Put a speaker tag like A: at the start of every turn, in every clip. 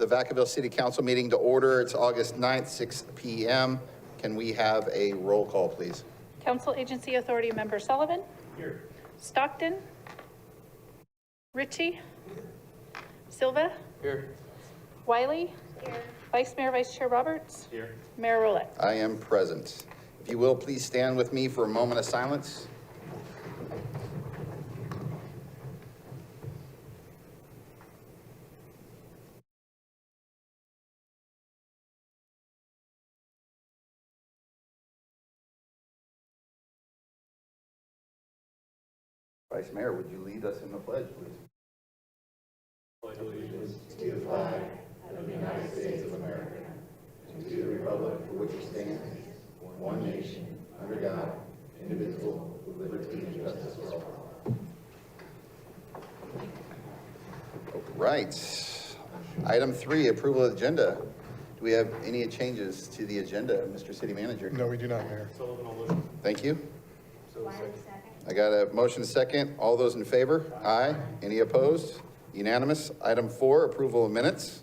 A: the Vacaville City Council meeting to order. It's August 9th, 6 p.m. Can we have a roll call, please?
B: Council Agency Authority Member Sullivan.
C: Here.
B: Stockton. Ritchie. Silva.
C: Here.
B: Wiley. Here. Vice Mayor, Vice Chair Roberts.
C: Here.
B: Mayor Rolette.
A: I am present. If you will, please stand with me for a moment of silence. Vice Mayor, would you lead us in the pledge, please?
D: Pledge allegiance to the flag of the United States of America and to the republic for which it stands, one nation, under God, indivisible, with liberty and justice for all.
A: All right. Item 3, approval of agenda. Do we have any changes to the agenda, Mr. City Manager?
E: No, we do not, Mayor.
A: Thank you. I got a motion second. All those in favor? Aye. Any opposed? Unanimous. Item 4, approval of minutes.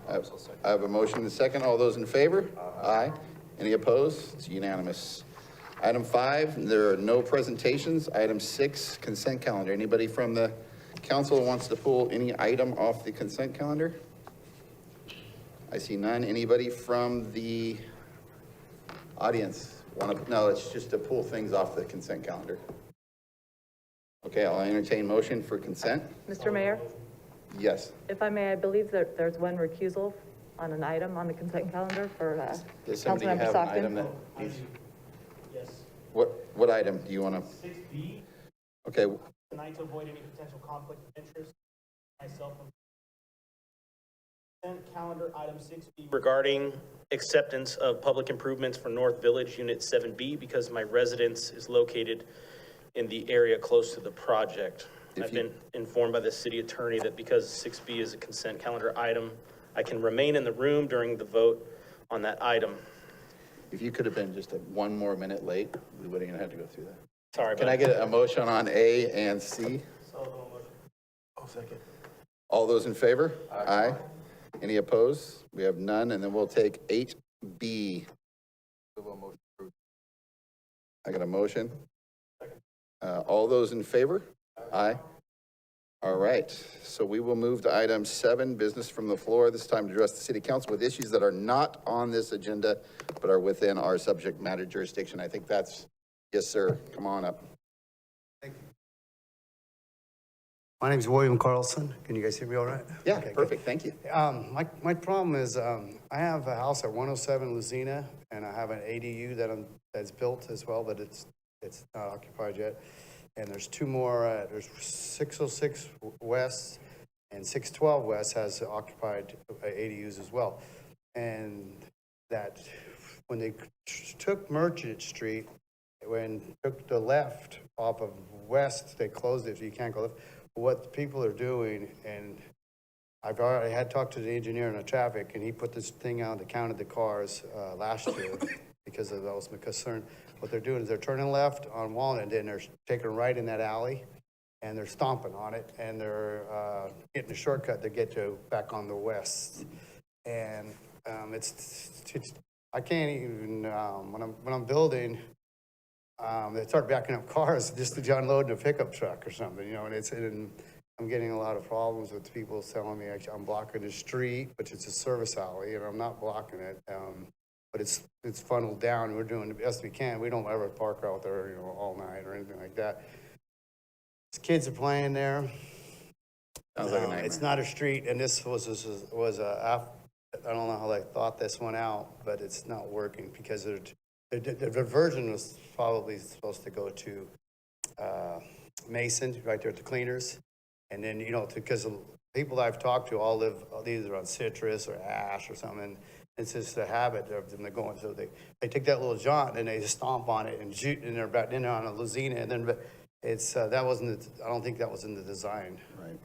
A: I have a motion and a second. All those in favor? Aye. Any opposed? It's unanimous. Item 5, there are no presentations. Item 6, consent calendar. Anybody from the council who wants to pull any item off the consent calendar? I see none. Anybody from the audience? No, it's just to pull things off the consent calendar. Okay, I'll entertain motion for consent.
F: Mr. Mayor,
A: Yes.
F: if I may, I believe that there's one recusal on an item on the consent calendar for
A: Does somebody
F: Councilmember
A: have an item
F: Stockton.
A: that needs?
C: Yes.
A: What item do you want to?
C: 6B,
A: Okay,
C: tonight to avoid any potential conflict of interest, myself. Consent calendar item 6B. Regarding acceptance of public improvements for North Village Unit 7B because my residence is located in the area close to the project. I've been informed by the city attorney that because 6B is a consent calendar item, I can remain in the room during the vote on that item.
A: if you could have been just one more minute late, we wouldn't even have to go through that.
C: Sorry
A: Can
C: about
A: I get a motion on A and C?
C: Oh, second.
A: All those in favor? Aye. Any opposed? We have none, and then we'll take 8B. I got a motion. All those in favor? Aye. All right, so we will move to item 7, business from the floor. This time to address the city council with issues that are not on this agenda, but are within our subject matter jurisdiction. I think that's, yes, sir. Come on up.
G: My name is William Carlson. Can you guys hear me all right?
A: Yeah,
G: Okay,
A: perfect. Thank you.
G: good. My problem is, I have a house at 107 Luzina, and I have an ADU that's built as well, but it's not occupied yet. And there's two more, there's 606 West and 612 West has occupied ADUs as well. And that, when they took Merchant Street, when took the left off of West, they closed it, so you can't go left. What people are doing, and I've already had talked to the engineer in the traffic, and he put this thing out that counted the cars last year because of those concern. What they're doing is they're turning left on Walnut, and they're taking right in that alley, and they're stomping on it, and they're getting a shortcut to get to back on the west. And it's I can't even when I'm building. They start backing up cars just to unload a pickup truck or something, you know, and I'm getting a lot of problems with people telling me I'm blocking the street, which is a service alley, and I'm not blocking it. But it's funneled down. We're doing the best we can. We don't ever park out there, you know, all night or anything like that. Kids are playing there.
A: Sounds like a nightmare.
G: It's not a street, and this was I don't know how they thought this one out, but it's not working because the diversion was probably supposed to go to Mason, right there at the cleaners. And then, you know, because the people I've talked to all live either on Citrus or Ash or something. It's just a habit of them going. So they take that little jaunt and they just stomp on it and shoot, and they're back in on a Luzina. And then it's, that wasn't, I don't think that was in the design.
A: Right.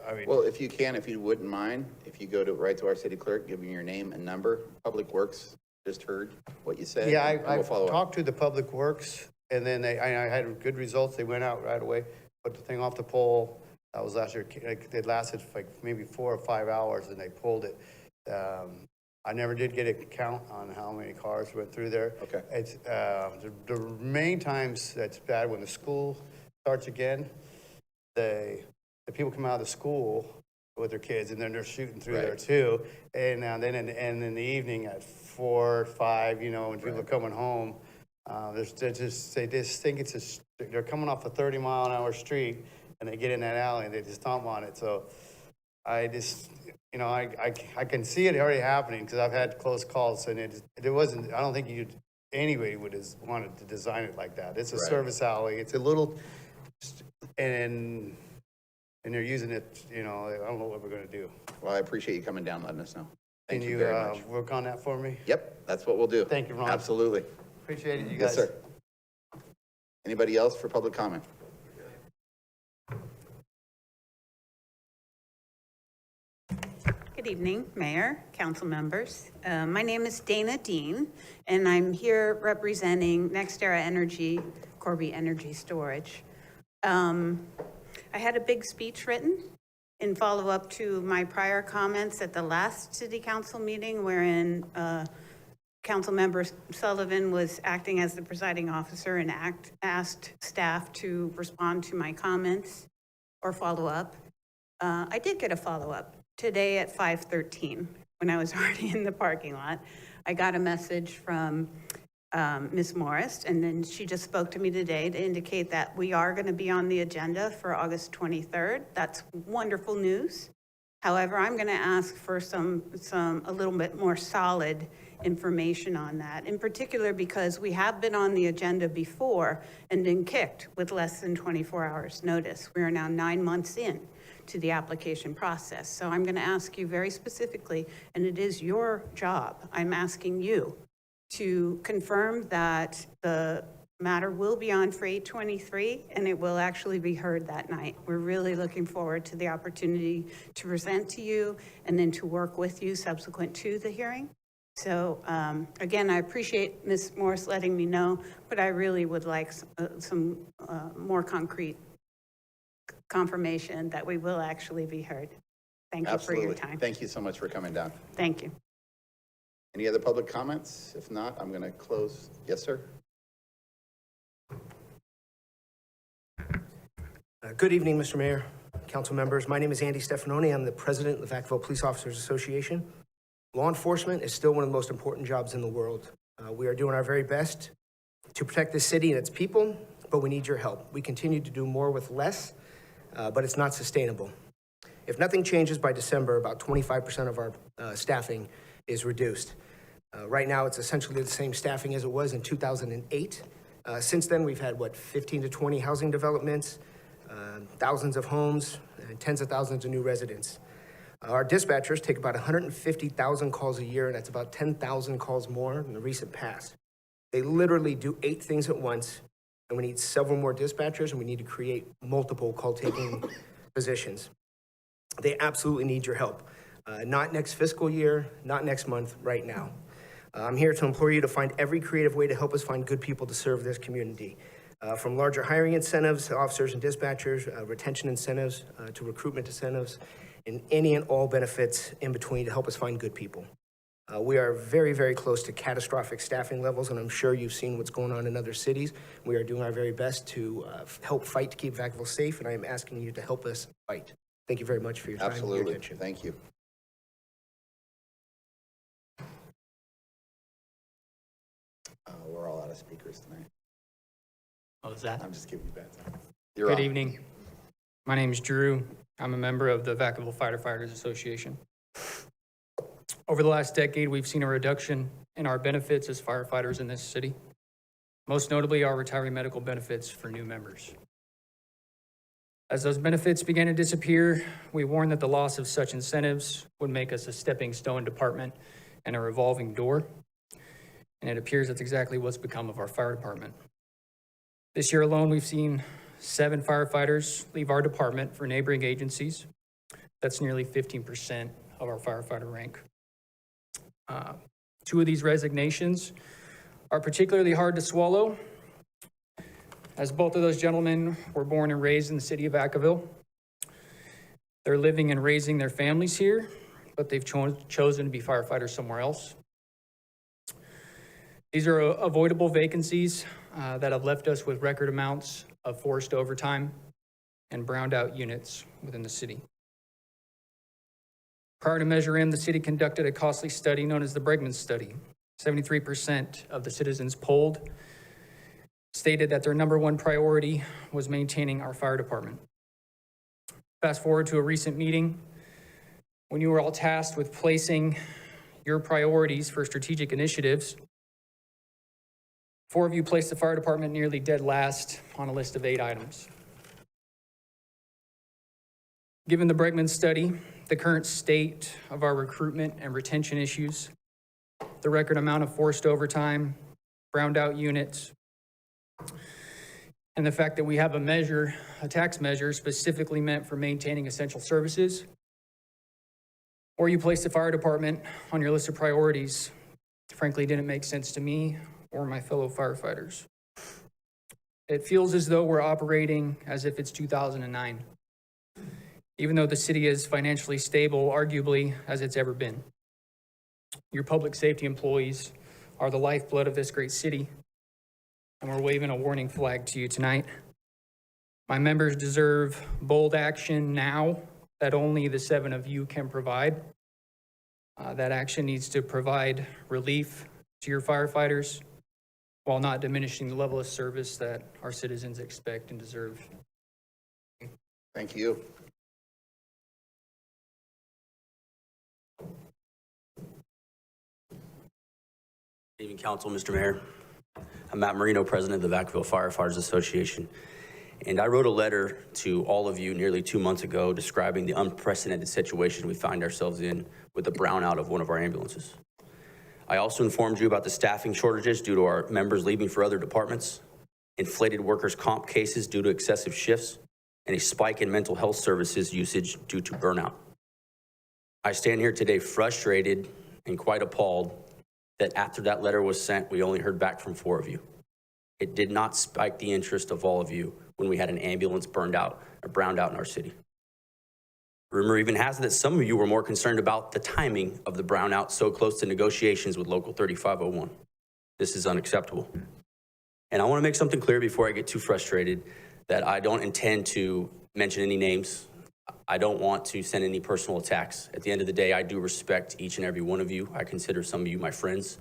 G: I mean,
A: Well, if you wouldn't mind, if you go right to our city clerk, give me your name and number. Public Works just heard what you said.
G: yeah,
A: and we'll
G: I've
A: follow up.
G: talked to the Public Works, and then I had good results. They went out right away, put the thing off the pole, That was last year. It lasted like maybe 4 or 5 hours and they pulled it. I never did get a count on how many cars went through there.
A: Okay.
G: It's, the main times that's bad when the school starts again, the people come out of the school with their kids and then they're shooting through there too. And then in the evening at 4 or 5, you know, when people are coming home, they just think they're coming off a 30-mile-an-hour street and they get in that alley and they just stomp on it. So I just, you know, I can see it already happening because I've had close calls and it wasn't, I don't think anybody would have wanted to design it like that. It's a service alley. It's a little, and they're using it, you know, I don't know what we're going to do.
A: Well, I appreciate you coming down, letting us know. Thank
G: Can
A: you
G: you
A: very much.
G: work on that for me?
A: Yep, that's what we'll do.
G: Thank you, Ron.
A: Absolutely.
G: Appreciate it, you guys.
A: Yes, sir. Anybody else for public comment?
E: Good evening, Mayor, council members. My name is Dana Dean, and I'm here representing NextEra Energy, Corby Energy Storage. I had a big speech written in follow-up to my prior comments at the last city council meeting wherein Councilmember Sullivan was acting as the presiding officer and asked staff to respond to my comments or follow up. I did get a follow-up today at 5:13 when I was already in the parking lot. I got a message from Ms. Morris, and then she just spoke to me today to indicate that we are going to be on the agenda for August 23rd. That's wonderful news. However, I'm going to ask for a little bit more solid information on that, in particular because we have been on the agenda before and been kicked with less than 24 hours notice. We are now 9 months in to the application process. So I'm going to ask you very specifically, and it is your job, I'm asking you to confirm that the matter will be on for 8/23 and it will actually be heard that night. We're really looking forward to the opportunity to present to you and then to work with you subsequent to the hearing. So again, I appreciate Ms. Morris letting me know, but I really would like some more concrete confirmation that we will actually be heard. Thank you for your time.
A: Thank you so much for coming down.
E: Thank you.
A: Any other public comments? If not, I'm going to close. Yes, sir.
H: Good evening, Mr. Mayor, council members. My name is Andy Stefanoni. I'm the president of the Vacaville Police Officers Association. Law enforcement is still one of the most important jobs in the world. We are doing our very best to protect this city and its people, but we need your help. We continue to do more with less, but it's not sustainable. If nothing changes by December, about 25% of our staffing is reduced. Right now, it's essentially the same staffing as it was in 2008. Since then, we've had, 15 to 20 housing developments, thousands of homes, and tens of thousands of new residents. Our dispatchers take about 150,000 calls a year, and that's about 10,000 calls more in the recent past. They literally do 8 things at once, and we need several more dispatchers, and we need to create multiple call-taking positions. They absolutely need your help. Not next fiscal year, not next month, right now. I'm here to implore you to find every creative way to help us find good people to serve this community. From larger hiring incentives to officers and dispatchers, retention incentives to recruitment incentives, and any and all benefits in between to help us find good people. We are very, very close to catastrophic staffing levels, and I'm sure you've seen what's going on in other cities. We are doing our very best to help fight to keep Vacaville safe, and I am asking you to help us fight. Thank you very much for your time and your attention.
A: Thank you. We're all out of speakers tonight.
I: Oh, is that?
A: I'm just giving you bad time.
I: Good evening. My name is Drew. I'm a member of the Vacaville Firefighters Association. Over the last decade, we've seen a reduction in our benefits as firefighters in this city, most notably our retiree medical benefits for new members. As those benefits began to disappear, we warned that the loss of such incentives would make us a stepping stone department and a revolving door. And it appears that's exactly what's become of our fire department. This year alone, we've seen 7 firefighters leave our department for neighboring agencies. That's nearly 15% of our firefighter rank. 2 of these resignations are particularly hard to swallow, as both of those gentlemen were born and raised in the city of Vacaville. They're living and raising their families here, but they've chosen to be firefighters somewhere else. These are avoidable vacancies that have left us with record amounts of forced overtime and browned out units within the city. Prior to Measure M, the city conducted a costly study known as the Bregman Study. 73% of the citizens polled stated that their number one priority was maintaining our fire department. Fast forward to a recent meeting when you were all tasked with placing your priorities for strategic initiatives. 4 of you placed the fire department nearly dead last on a list of 8 items. Given the Bregman study, the current state of our recruitment and retention issues, the record amount of forced overtime, browned out units, and the fact that we have a tax measure specifically meant for maintaining essential services, or you placed the fire department on your list of priorities, frankly didn't make sense to me or my fellow firefighters. It feels as though we're operating as if it's 2009, even though the city is financially stable, arguably, as it's ever been. Your public safety employees are the lifeblood of this great city, and we're waving a warning flag to you tonight. My members deserve bold action now that only the 7 of you can provide. That action needs to provide relief to your firefighters while not diminishing the level of service that our citizens expect and deserve.
A: Thank you.
J: Good evening, Council, Mr. Mayor. I'm Matt Marino, President of the Vacaville Firefighters Association, and I wrote a letter to all of you nearly 2 months ago describing the unprecedented situation we find ourselves in with the brownout of one of our ambulances. I also informed you about the staffing shortages due to our members leaving for other departments, inflated workers' comp cases due to excessive shifts, and a spike in mental health services usage due to burnout. I stand here today frustrated and quite appalled that after that letter was sent, we only heard back from 4 of you. It did not spike the interest of all of you when we had an ambulance browned out in our city. Rumor even has it that some of you were more concerned about the timing of the brownout so close to negotiations with Local 3501. This is unacceptable. And I want to make something clear before I get too frustrated that I don't intend to mention any names. I don't want to send any personal attacks. At the end of the day, I do respect each and every one of you. I consider some of you my friends.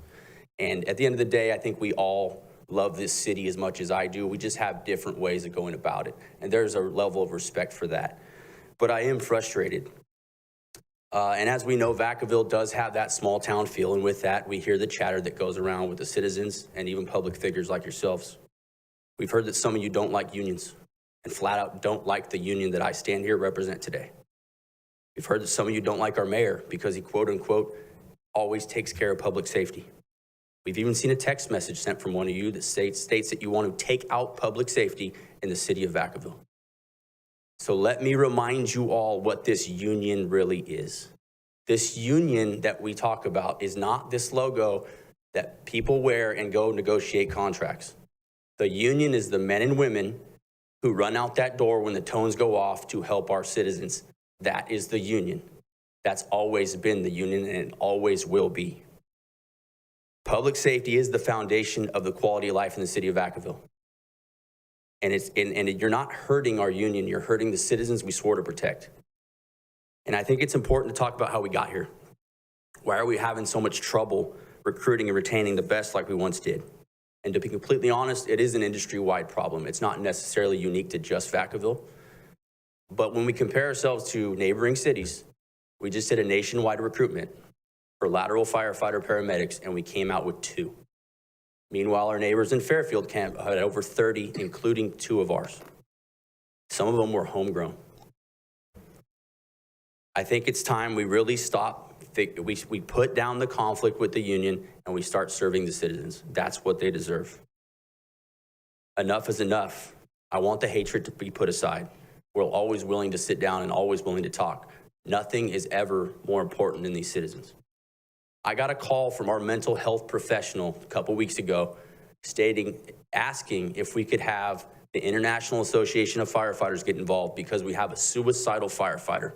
J: And at the end of the day, I think we all love this city as much as I do. We just have different ways of going about it. And there's a level of respect for that. But I am frustrated. And as we know, Vacaville does have that small town feel. And with that, we hear the chatter that goes around with the citizens and even public figures like yourselves. We've heard that some of you don't like unions and flat out don't like the union that I stand here represent today. We've heard that some of you don't like our mayor because he, quote unquote, always takes care of public safety. We've even seen a text message sent from one of you that states that you want to take out public safety in the city of Vacaville. So let me remind you all what this union really is. This union that we talk about is not this logo that people wear and go negotiate contracts. The union is the men and women who run out that door when the tones go off to help our citizens. That is the union. That's always been the union and it always will be. Public safety is the foundation of the quality of life in the city of Vacaville. And you're not hurting our union, you're hurting the citizens we swore to protect. And I think it's important to talk about how we got here. Why are we having so much trouble recruiting and retaining the best like we once did? And to be completely honest, it is an industry-wide problem. It's not necessarily unique to just Vacaville. But when we compare ourselves to neighboring cities, we just did a nationwide recruitment for lateral firefighter paramedics, and we came out with 2. Meanwhile, our neighbors in Fairfield camp had over 30, including 2 of ours. Some of them were homegrown. I think it's time we really stop. We put down the conflict with the union and we start serving the citizens. That's what they deserve. Enough is enough. I want the hatred to be put aside. We're always willing to sit down and always willing to talk. Nothing is ever more important than these citizens. I got a call from our mental health professional a couple weeks ago asking if we could have the International Association of Firefighters get involved because we have a suicidal firefighter.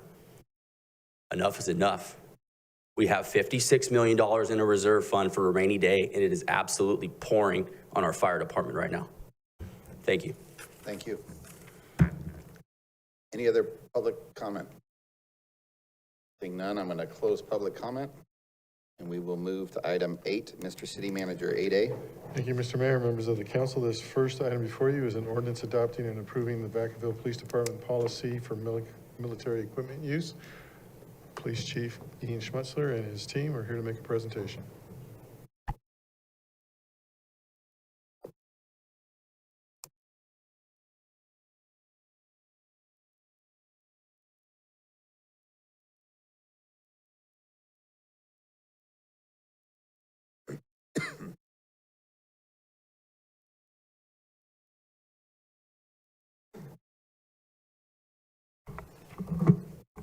J: enough is enough. We have $56 million in a reserve fund for a rainy day, and it is absolutely pouring on our fire department right now. Thank you.
A: Thank you. Any other public comment? Seeing none, I'm going to close public comment, and we will move to item 8. Mr. City Manager, 8A.
K: Thank you, Mr. Mayor, members of the council. This first item before you is an ordinance adopting and approving the Vacaville Police Department policy for military equipment use. Police Chief Ian Schmutzler and his team are here to make a presentation.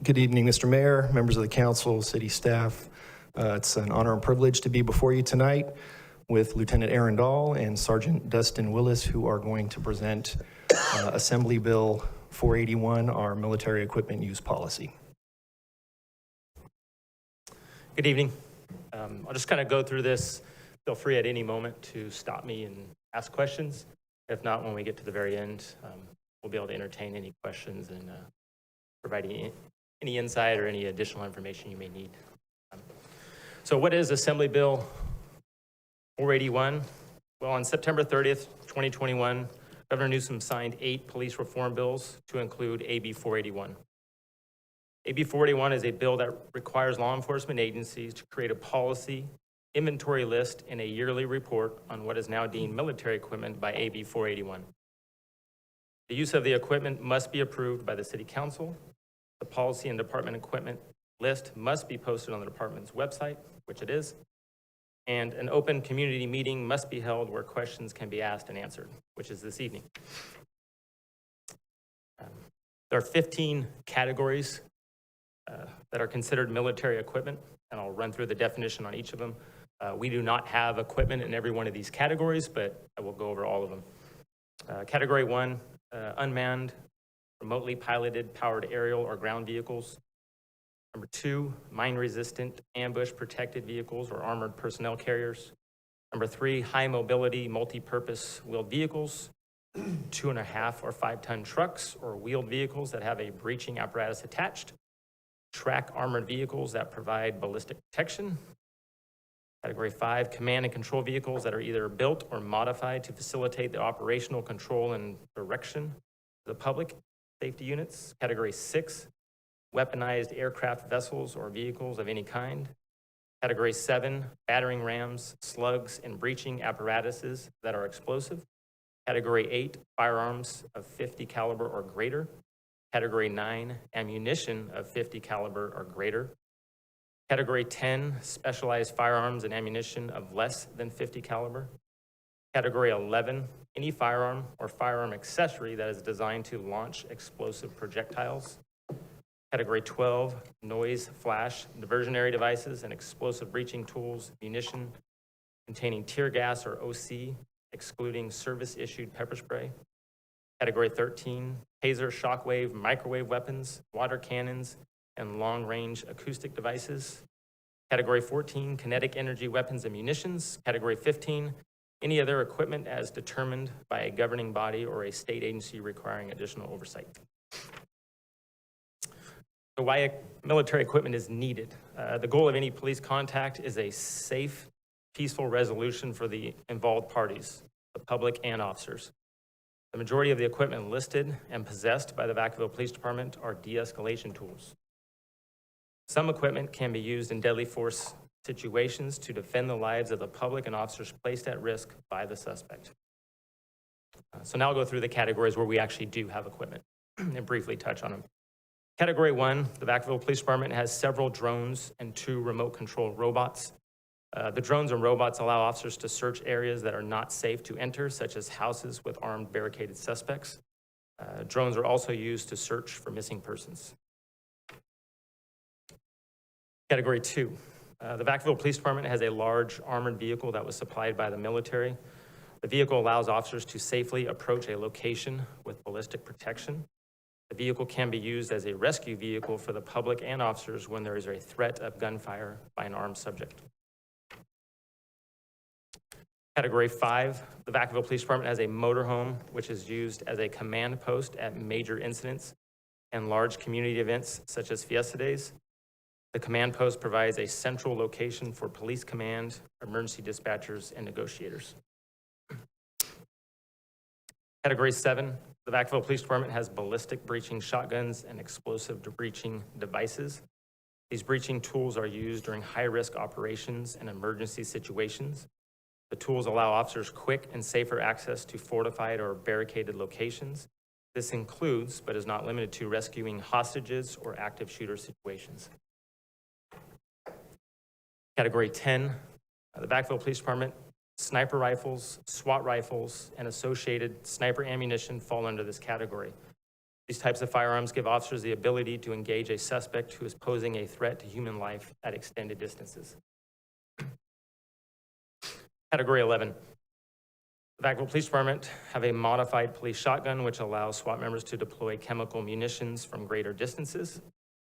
L: Good evening, Mr. Mayor, members of the council, city staff. It's an honor and privilege to be before you tonight with Lieutenant Aaron Dahl and Sergeant Dustin Willis, who are going to present Assembly Bill 481, our military equipment use policy.
M: Good evening. I'll just kind of go through this. Feel free at any moment to stop me and ask questions. If not, when we get to the very end, we'll be able to entertain any questions and provide any insight or any additional information you may need. So what is Assembly Bill 481? Well, on September 30th, 2021, Governor Newsom signed 8 police reform bills to include AB 481. AB 481 is a bill that requires law enforcement agencies to create a policy, inventory list, and a yearly report on what is now deemed military equipment by AB 481. The use of the equipment must be approved by the City Council. The policy and department equipment list must be posted on the department's website, which it is, and an open community meeting must be held where questions can be asked and answered, which is this evening. There are 15 categories that are considered military equipment, and I'll run through the definition on each of them. We do not have equipment in every one of these categories, but I will go over all of them. Category 1, unmanned, remotely piloted, powered aerial or ground vehicles. Number 2, mine-resistant, ambush-protected vehicles or armored personnel carriers. Number 3, high-mobility, multi-purpose wheeled vehicles. 2.5 or 5-ton trucks or wheeled vehicles that have a breaching apparatus attached. Track armored vehicles that provide ballistic protection. Category 5, command and control vehicles that are either built or modified to facilitate the operational control and direction of the public safety units. Category 6, weaponized aircraft vessels or vehicles of any kind. Category 7, battering rams, slugs, and breaching apparatuses that are explosive. Category 8, firearms of 50 caliber or greater. Category 9, ammunition of 50 caliber or greater. Category 10, specialized firearms and ammunition of less than 50 caliber. Category 11, any firearm or firearm accessory that is designed to launch explosive projectiles. Category 12, noise, flash, diversionary devices, and explosive breaching tools, munition containing tear gas or OC, excluding service-issued pepper spray. Category 13, taser, shockwave, microwave weapons, water cannons, and long-range acoustic devices. Category 14, kinetic energy weapons and munitions. Category 15, any other equipment as determined by a governing body or a state agency requiring additional oversight. So why military equipment is needed. The goal of any police contact is a safe, peaceful resolution for the involved parties, the public and officers. The majority of the equipment listed and possessed by the Vacaville Police Department are de-escalation tools. Some equipment can be used in deadly force situations to defend the lives of the public and officers placed at risk by the suspect. So now I'll go through the categories where we actually do have equipment and briefly touch on them. Category 1, the Vacaville Police Department has several drones and 2 remote control robots. The drones and robots allow officers to search areas that are not safe to enter, such as houses with armed barricaded suspects. Drones are also used to search for missing persons. Category 2, the Vacaville Police Department has a large armored vehicle that was supplied by the military. The vehicle allows officers to safely approach a location with ballistic protection. The vehicle can be used as a rescue vehicle for the public and officers when there is a threat of gunfire by an armed subject. Category 5, the Vacaville Police Department has a motorhome, which is used as a command post at major incidents and large community events such as Fiesta Days. The command post provides a central location for police command, emergency dispatchers, and negotiators. Category 7, the Vacaville Police Department has ballistic breaching shotguns and explosive breaching devices. These breaching tools are used during high-risk operations and emergency situations. The tools allow officers quick and safer access to fortified or barricaded locations. This includes, but is not limited to, rescuing hostages or active shooter situations. Category 10, the Vacaville Police Department, sniper rifles, SWAT rifles, and associated sniper ammunition fall under this category. These types of firearms give officers the ability to engage a suspect who is posing a threat to human life at extended distances. Category 11, the Vacaville Police Department have a modified police shotgun, which allows SWAT members to deploy chemical munitions from greater distances.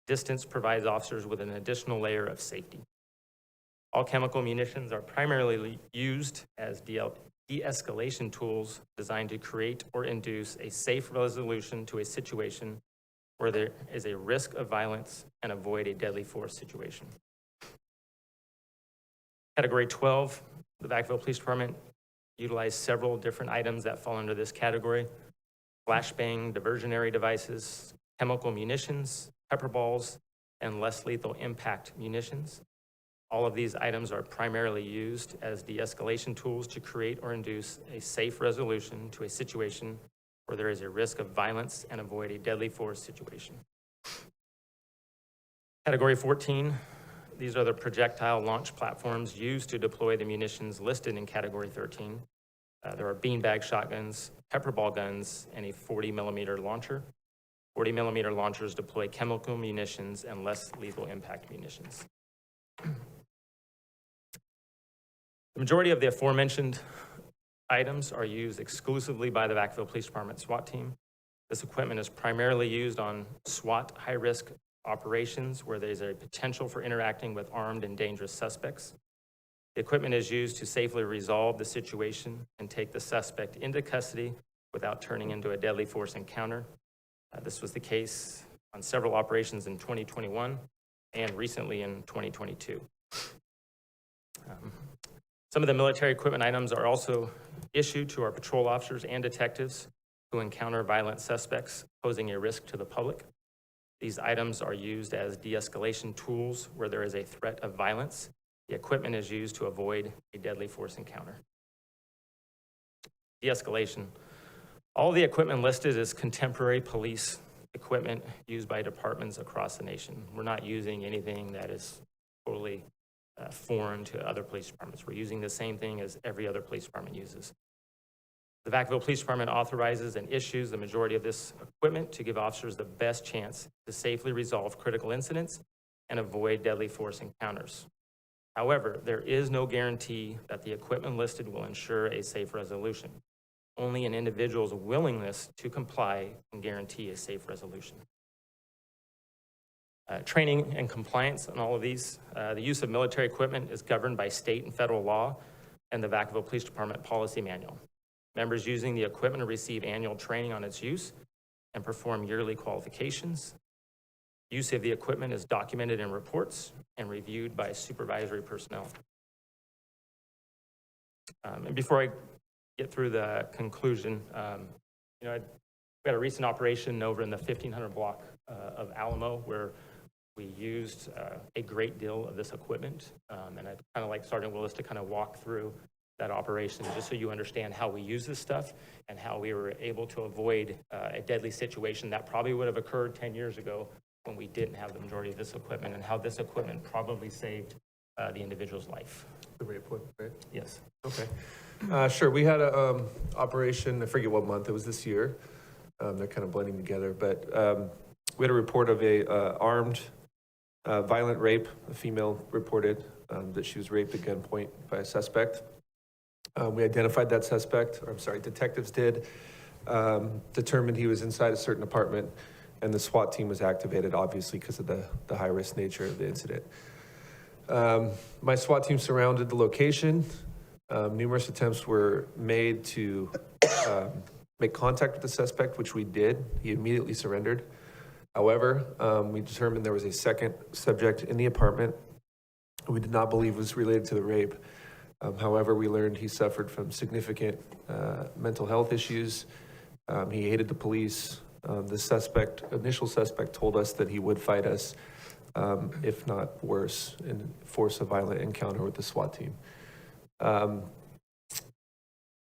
M: Distance provides officers with an additional layer of safety. All chemical munitions are primarily used as de-escalation tools designed to create or induce a safe resolution to a situation where there is a risk of violence and avoid a deadly force situation. Category 12, the Vacaville Police Department utilized several different items that fall under this category: flashbang diversionary devices, chemical munitions, pepper balls, and less lethal impact munitions. All of these items are primarily used as de-escalation tools to create or induce a safe resolution to a situation where there is a risk of violence and avoid a deadly force situation. Category 14, these are the projectile launch platforms used to deploy the munitions listed in Category 13. There are beanbag shotguns, pepper ball guns, and a 40-millimeter launcher. 40-millimeter launchers deploy chemical munitions and less lethal impact munitions. The majority of the aforementioned items are used exclusively by the Vacaville Police Department SWAT team. This equipment is primarily used on SWAT high-risk operations where there's a potential for interacting with armed and dangerous suspects. The equipment is used to safely resolve the situation and take the suspect into custody without turning into a deadly force encounter. This was the case on several operations in 2021 and recently in 2022. Some of the military equipment items are also issued to our patrol officers and detectives who encounter violent suspects posing a risk to the public. These items are used as de-escalation tools where there is a threat of violence. The equipment is used to avoid a deadly force encounter. De-escalation. All the equipment listed is contemporary police equipment used by departments across the nation. We're not using anything that is totally foreign to other police departments. We're using the same thing as every other police department uses. The Vacaville Police Department authorizes and issues the majority of this equipment to give officers the best chance to safely resolve critical incidents and avoid deadly force encounters. However, there is no guarantee that the equipment listed will ensure a safe resolution. Only an individual's willingness to comply can guarantee a safe resolution. Training and compliance on all of these. The use of military equipment is governed by state and federal law and the Vacaville Police Department Policy Manual. Members using the equipment receive annual training on its use and perform yearly qualifications. Use of the equipment is documented in reports and reviewed by supervisory personnel. And before I get through the conclusion, we had a recent operation over in the 1500 block of Alamo where we used a great deal of this equipment. And I'd kind of like Sergeant Willis to kind of walk through that operation just so you understand how we use this stuff and how we were able to avoid a deadly situation that probably would have occurred 10 years ago when we didn't have the majority of this equipment, and how this equipment probably saved the individual's life.
N: The report, right?
M: Yes.
N: Okay. Sure. We had a operation, I forget what month, it was this year. They're kind of blending together, but we had a report of a armed violent rape. A female reported that she was raped at gunpoint by a suspect. We identified that suspect, detectives did, determined he was inside a certain apartment. And the SWAT team was activated, obviously, because of the high-risk nature of the incident. My SWAT team surrounded the location. Numerous attempts were made to make contact with the suspect, which we did. He immediately surrendered. However, we determined there was a second subject in the apartment who we did not believe was related to the rape. However, we learned he suffered from significant mental health issues. He hated the police. The initial suspect told us that he would fight us, if not worse, and force a violent encounter with the SWAT team.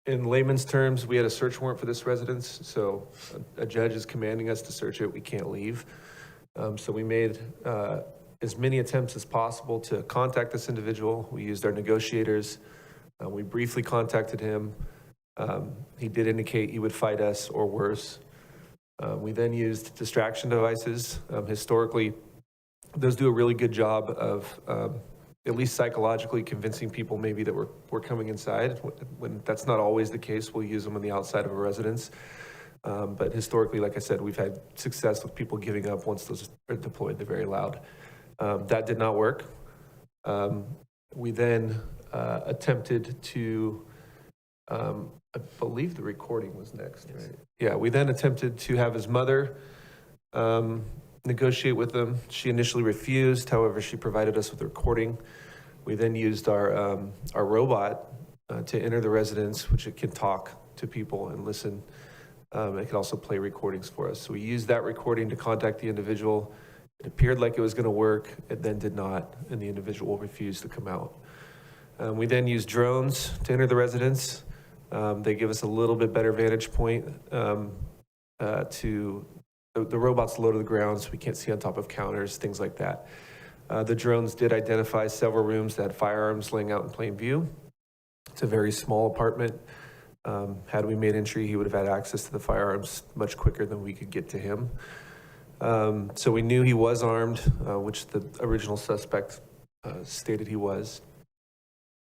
N: In layman's terms, we had a search warrant for this residence, so a judge is commanding us to search it. We can't leave. So we made as many attempts as possible to contact this individual. We used our negotiators. We briefly contacted him. He did indicate he would fight us or worse. We then used distraction devices. Historically, those do a really good job of at least psychologically convincing people maybe that we're coming inside. When that's not always the case, we'll use them on the outside of a residence. But historically, like I said, we've had success with people giving up once those are deployed. They're very loud. That did not work. We then attempted to, I believe the recording was next, right? Yeah, we then attempted to have his mother negotiate with them. She initially refused. However, she provided us with a recording. We then used our robot to enter the residence, which it can talk to people and listen. It can also play recordings for us. So we used that recording to contact the individual. It appeared like it was going to work. It then did not, and the individual refused to come out. We then used drones to enter the residence. They give us a little bit better vantage point the robot's low to the ground, so we can't see on top of counters, things like that. The drones did identify several rooms that had firearms laying out in plain view. It's a very small apartment. Had we made entry, he would have had access to the firearms much quicker than we could get to him. So we knew he was armed, which the original suspect stated he was.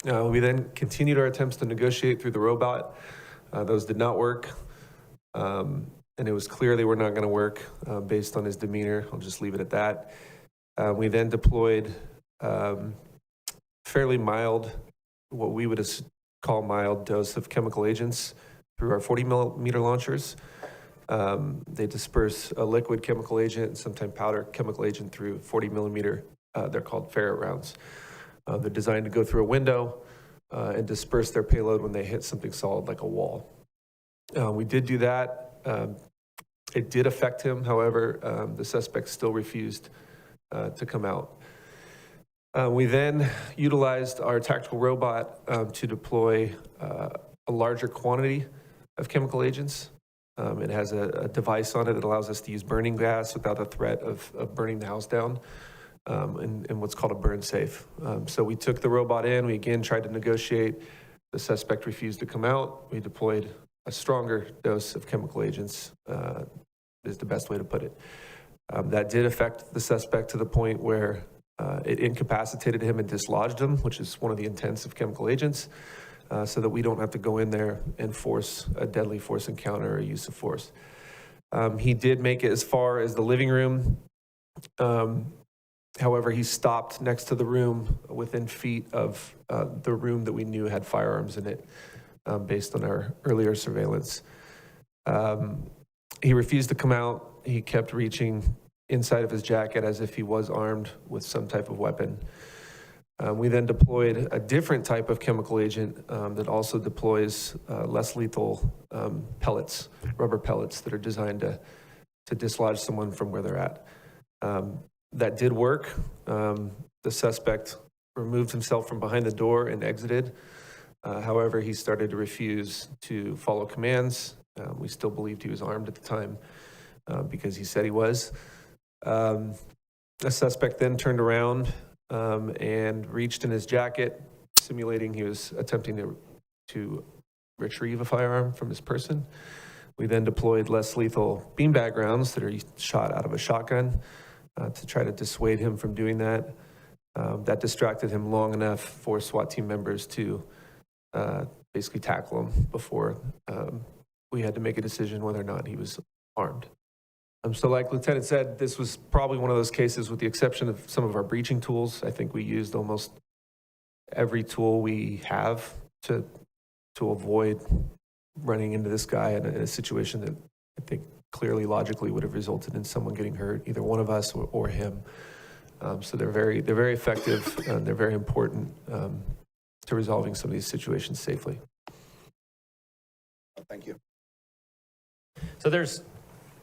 N: We then continued our attempts to negotiate through the robot. Those did not work. And it was clear they were not going to work based on his demeanor. I'll just leave it at that. We then deployed fairly mild, what we would call mild dose of chemical agents through our 40 millimeter launchers. They disperse a liquid chemical agent, sometimes powder chemical agent through 40 millimeter. They're called ferret rounds. They're designed to go through a window and disperse their payload when they hit something solid like a wall. We did do that. It did affect him. However, the suspect still refused to come out. We then utilized our tactical robot to deploy a larger quantity of chemical agents. It has a device on it that allows us to use burning gas without the threat of burning the house down, and what's called a burn safe. So we took the robot in. We again tried to negotiate. The suspect refused to come out. We deployed a stronger dose of chemical agents, is the best way to put it. That did affect the suspect to the point where it incapacitated him and dislodged him, which is one of the intents of chemical agents, so that we don't have to go in there and force a deadly force encounter or use of force. He did make it as far as the living room. However, he stopped next to the room within feet of the room that we knew had firearms in it, based on our earlier surveillance. He refused to come out. He kept reaching inside of his jacket as if he was armed with some type of weapon. We then deployed a different type of chemical agent that also deploys less lethal pellets, rubber pellets that are designed to dislodge someone from where they're at. That did work. The suspect removed himself from behind the door and exited. However, he started to refuse to follow commands. We still believed he was armed at the time because he said he was. The suspect then turned around and reached in his jacket, simulating he was attempting to retrieve a firearm from his person. We then deployed less lethal beanbag rounds that are shot out of a shotgun to try to dissuade him from doing that. That distracted him long enough for SWAT team members to basically tackle him before we had to make a decision whether or not he was armed. So like Lieutenant said, this was probably one of those cases with the exception of some of our breaching tools. I think we used almost every tool we have to avoid running into this guy in a situation that I think clearly logically would have resulted in someone getting hurt, either one of us or him. So they're very effective and they're very important to resolving some of these situations safely.
A: Thank you.
M: So there's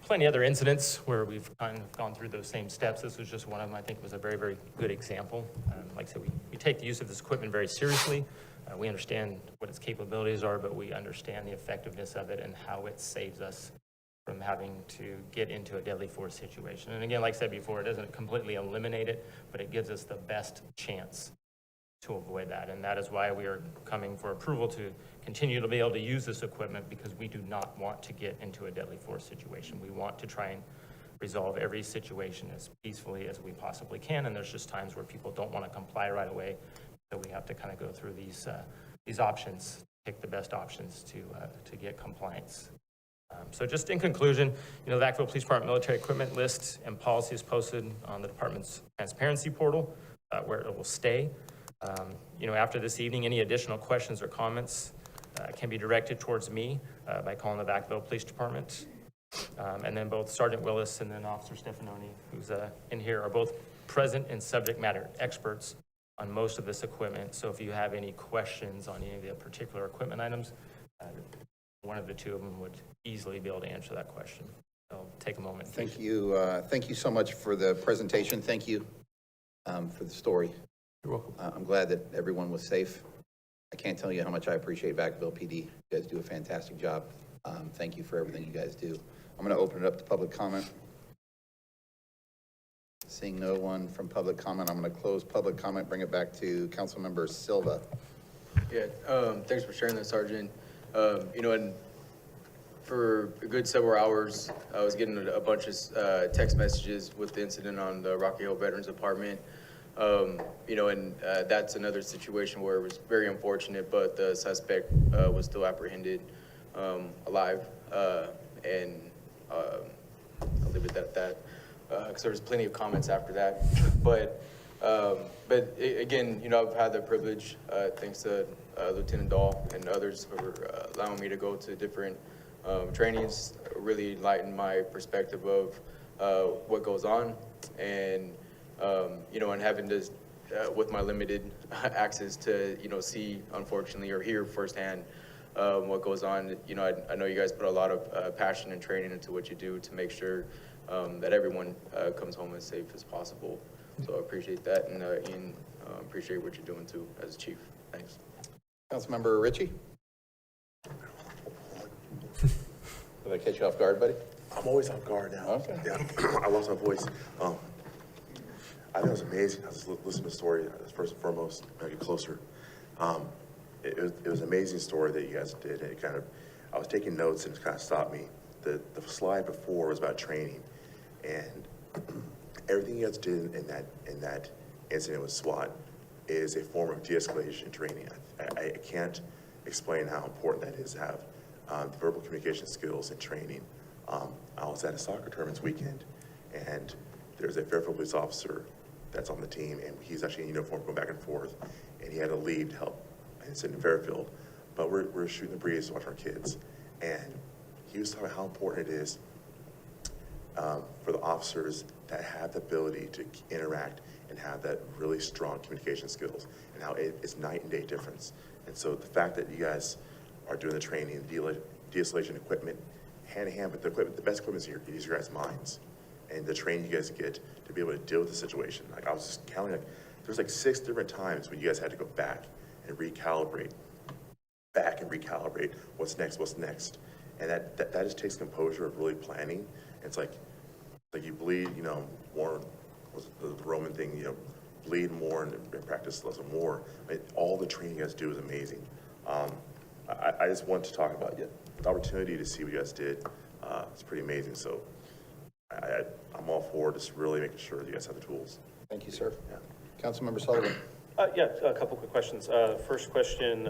M: plenty of other incidents where we've kind of gone through those same steps. This was just one of them. I think was a very, very good example. Like I said, we take the use of this equipment very seriously. We understand what its capabilities are, but we understand the effectiveness of it and how it saves us from having to get into a deadly force situation. And again, like I said before, it doesn't completely eliminate it, but it gives us the best chance to avoid that. And that is why we are coming for approval to continue to be able to use this equipment, because we do not want to get into a deadly force situation. We want to try and resolve every situation as peacefully as we possibly can. And there's just times where people don't want to comply right away. So we have to kind of go through these options, pick the best options to get compliance. So just in conclusion, the Vacaville Police Department military equipment list and policy is posted on the department's transparency portal, where it will stay. After this evening, any additional questions or comments can be directed towards me by calling the Vacaville Police Department. And then both Sergeant Willis and then Officer Stefanoni, who's in here, are both present and subject matter experts on most of this equipment. So if you have any questions on any of the particular equipment items, one of the two of them would easily be able to answer that question. So take a moment.
A: Thank you. Thank you so much for the presentation. Thank you for the story.
N: You're welcome.
A: I'm glad that everyone was safe. I can't tell you how much I appreciate Vacaville PD. You guys do a fantastic job. Thank you for everything you guys do. I'm going to open it up to public comment. Seeing no one from public comment, I'm going to close public comment, bring it back to Councilmember Silva.
O: Yeah, thanks for sharing that, Sergeant. And for a good several hours, I was getting a bunch of text messages with the incident on the Rocky Hill Veterans Apartment. That's another situation where it was very unfortunate, but the suspect was still apprehended alive. And I'll leave it at that, because there was plenty of comments after that. But again, I've had the privilege, thanks to Lieutenant Dahl and others for allowing me to go to different trainings, really enlighten my perspective of what goes on, and and having to, with my limited access to, see, unfortunately, or hear firsthand what goes on. I know you guys put a lot of passion and training into what you do to make sure that everyone comes home as safe as possible. So I appreciate that, and Ian, appreciate what you're doing too as chief. Thanks.
A: Councilmember Ritchie? Did I catch you off guard, buddy?
D: I'm always off guard now.
A: Okay.
D: Yeah, I lost my voice. I think it was amazing. I was listening to the story, first and foremost, when I get closer. It was an amazing story that you guys did. It I was taking notes and it kind of stopped me. The slide before was about training, and everything you guys did in that incident with SWAT is a form of de-escalation training. I can't explain how important that is to have verbal communication skills and training. I was at a soccer tournament this weekend, and there's a Fairfield police officer that's on the team, and he's actually in uniform going back and forth, and he had to leave to help and sit in Fairfield. But we're shooting the breeze to watch our kids, and he was talking about how important it is for the officers that have the ability to interact and have that really strong communication skills, and how it's night and day difference. And so the fact that you guys are doing the training, the de-escalation equipment, hand in hand, but the best equipment is your guys' minds, and the training you guys get to be able to deal with the situation. Like, I was just counting, there's 6 different times when you guys had to go back and recalibrate, what's next. And that just takes composure of really planning. It's like you bleed, more was the Roman thing, bleed more and practice less and more. All the training you guys do is amazing. I just want to talk about the opportunity to see what you guys did. It's pretty amazing. So I'm all for just really making sure that you guys have the tools.
A: Thank you, sir. Yeah. Councilmember Sullivan.
P: Yeah, a couple quick questions. First question,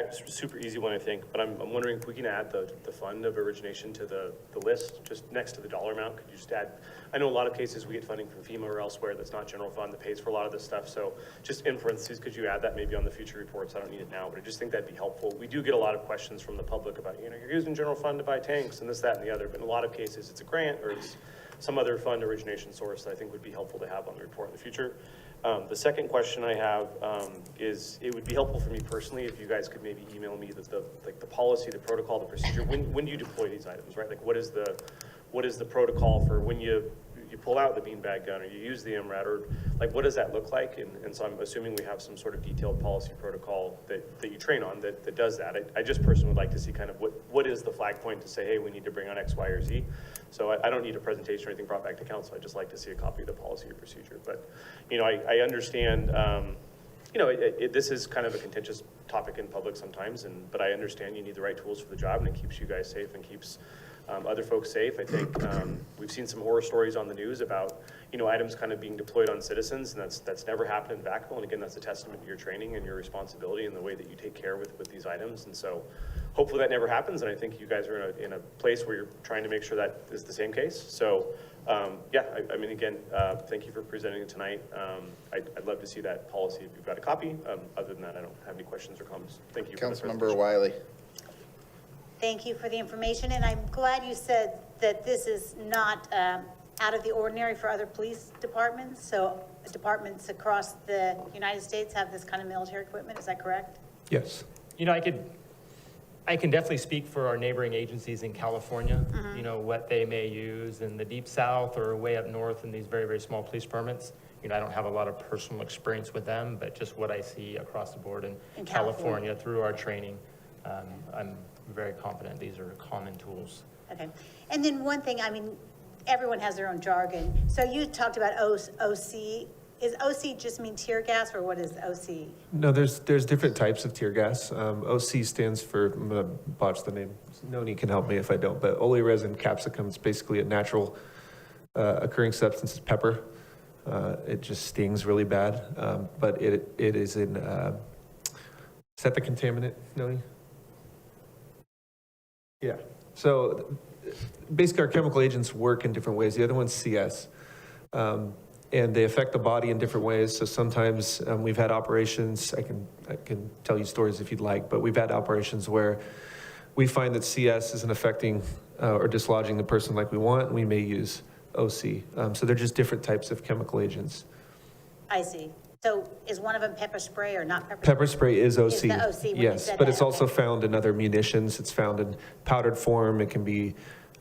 C: It's a super easy one, I think, but I'm wondering if we can add the fund of origination to the list, just next to the dollar amount. Could you just add, I know a lot of cases we get funding from FEMA or elsewhere that's not general fund that pays for a lot of this stuff. So just in parentheses, could you add that maybe on the future reports? I don't need it now, but I just think that'd be helpful. We do get a lot of questions from the public about, you know, you're using general fund to buy tanks and this, that, and the other, but in a lot of cases it's a grant or it's some other fund origination source that I think would be helpful to have on the report in the future. The second question I have is, it would be helpful for me personally if you guys could maybe email me the policy, the protocol, the procedure. When do you deploy these items, right? Like what is the protocol for when you pull out the beanbag gun or you use the MRAD, or like what does that look like? And so I'm assuming we have some sort of detailed policy protocol that you train on that does that. I just personally would like to see kind of what is the flag point to say, hey, we need to bring on X, Y, or Z. So I don't need a presentation or anything brought back to council. I'd just like to see a copy of the policy or procedure. But, you know, I understand, you know, this is kind of a contentious topic in public sometimes, but I understand you need the right tools for the job, and it keeps you guys safe and keeps other folks safe. I think we've seen some horror stories on the news about, you know, items kind of being deployed on citizens, and that's never happened in Vacaville. And again, that's a testament to your training and your responsibility and the way that you take care with these items. And so hopefully that never happens. And I think you guys are in a place where you're trying to make sure that is the same case. So yeah, I mean, again, thank you for presenting it tonight. I'd love to see that policy if you've got a copy. Other than that, I don't have any questions or comments. Thank you.
A: Councilmember Wiley.
P: Thank you for the information, and I'm glad you said that this is not out of the ordinary for other police departments. So departments across the United States have this kind of military equipment, is that correct?
N: Yes.
M: You know, I can definitely speak for our neighboring agencies in California, you know, what they may use in the deep south or way up north in these very, very small police departments. You know, I don't have a lot of personal experience with them, but just what I see across the board in California through our training, I'm very confident these are common tools.
P: Okay. And then one thing, I mean, everyone has their own jargon. So you talked about OC. Is OC just mean tear gas, or what is OC?
N: No, there's different types of tear gas. OC stands for, I'm gonna botch the name. Noni can help me if I don't, but oleoresin capsicum is basically a natural occurring substance. It's pepper. It just stings really bad, but it is in, is that the contaminant, Noni? Yeah. So basically our chemical agents work in different ways. The other one's CS. And they affect the body in different ways. So sometimes we've had operations, I can tell you stories if you'd like, but we've had operations where we find that CS isn't affecting or dislodging the person like we want, and we may use OC. So they're just different types of chemical agents.
P: I see. So is one of them pepper spray or not pepper spray?
N: Pepper spray is OC.
P: Is the OC when you
N: yes,
P: said
N: but
P: that?
N: it's also found in other munitions. It's found in powdered form. It can be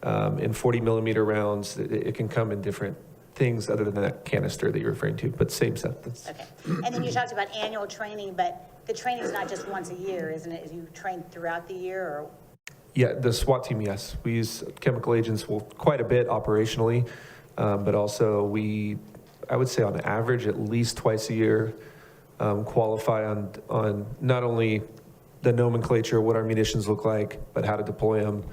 N: in 40 millimeter rounds. It can come in different things other than that canister that you're referring to, but same substance.
P: Okay. And then you talked about annual training, but the training is not just once a year, isn't it? You train throughout the year, or?
N: Yeah, the SWAT team, yes. We use chemical agents quite a bit operationally, but also I would say on average, at least twice a year, qualify on not only the nomenclature, what our munitions look like, but how to deploy them.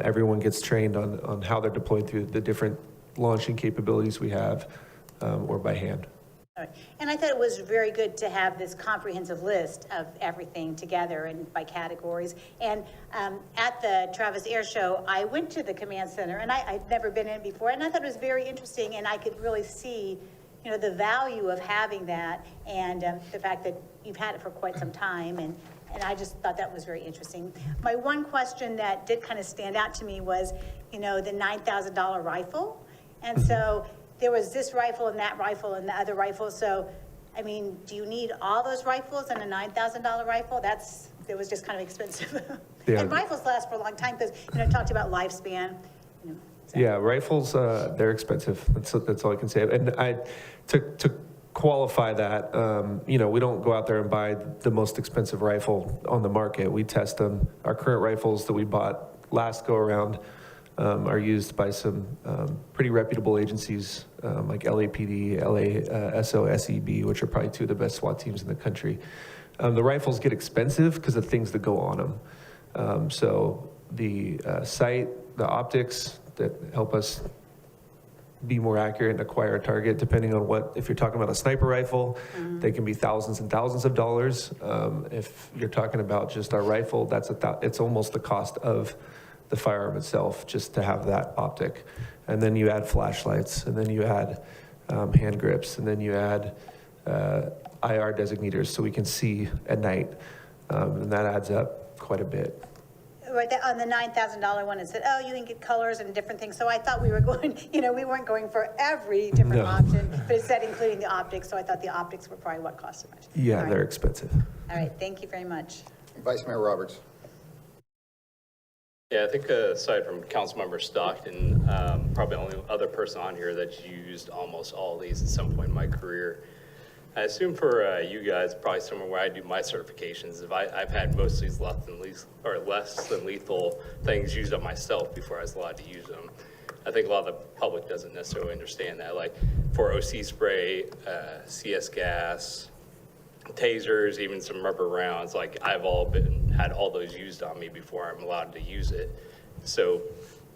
N: Everyone gets trained on how they're deployed through the different launching capabilities we have, or by hand.
P: All right. And I thought it was very good to have this comprehensive list of everything together and by categories. And at the Travis Air Show, I went to the command center, and I'd never been in before, and I thought it was very interesting, and I could really see, you know, the value of having that, and the fact that you've had it for quite some time, and I just thought that was very interesting. My one question that did kind of stand out to me was, you know, the $9,000 rifle. And so there was this rifle and that rifle and the other rifle. So, I mean, do you need all those rifles and a $9,000 rifle? It was just kind of expensive.
N: Yeah.
P: And rifles last for a long time because, you know, talked about lifespan. You know, so.
N: Yeah, rifles, they're expensive. That's all I can say. And to qualify that, you know, we don't go out there and buy the most expensive rifle on the market. We test them. Our current rifles that we bought last go around are used by some pretty reputable agencies like LAPD, SOSEB, which are probably two of the best SWAT teams in the country. The rifles get expensive because of things that go on them. So the sight, the optics that help us be more accurate and acquire a target, depending on what, if you're talking about a sniper rifle, they can be thousands and thousands of dollars. If you're talking about just our rifle, it's almost the cost of the firearm itself, just to have that optic. And then you add flashlights, and then you add hand grips, and then you add IR designators so we can see at night. And that adds up quite a bit.
P: Right, on the $9,000 one, it said, oh, you can get colors and different things. So I thought we were going, we weren't going for every different option, but it said including the optics. So I thought the optics were probably what cost so much.
N: Yeah,
P: All right.
N: they're expensive.
P: All right, thank you very much.
A: Vice Mayor Roberts.
Q: Yeah, I think aside from Councilmember Stockton, probably the only other person on here that's used almost all these at some point in my career. I assume for you guys, probably somewhere where I do my certifications, if I've had most of these less than lethal things used on myself before I was allowed to use them. I think a lot of the public doesn't necessarily understand that. Like for OC spray, CS gas, tasers, even some rubber rounds, like I've had all those used on me before I'm allowed to use it. So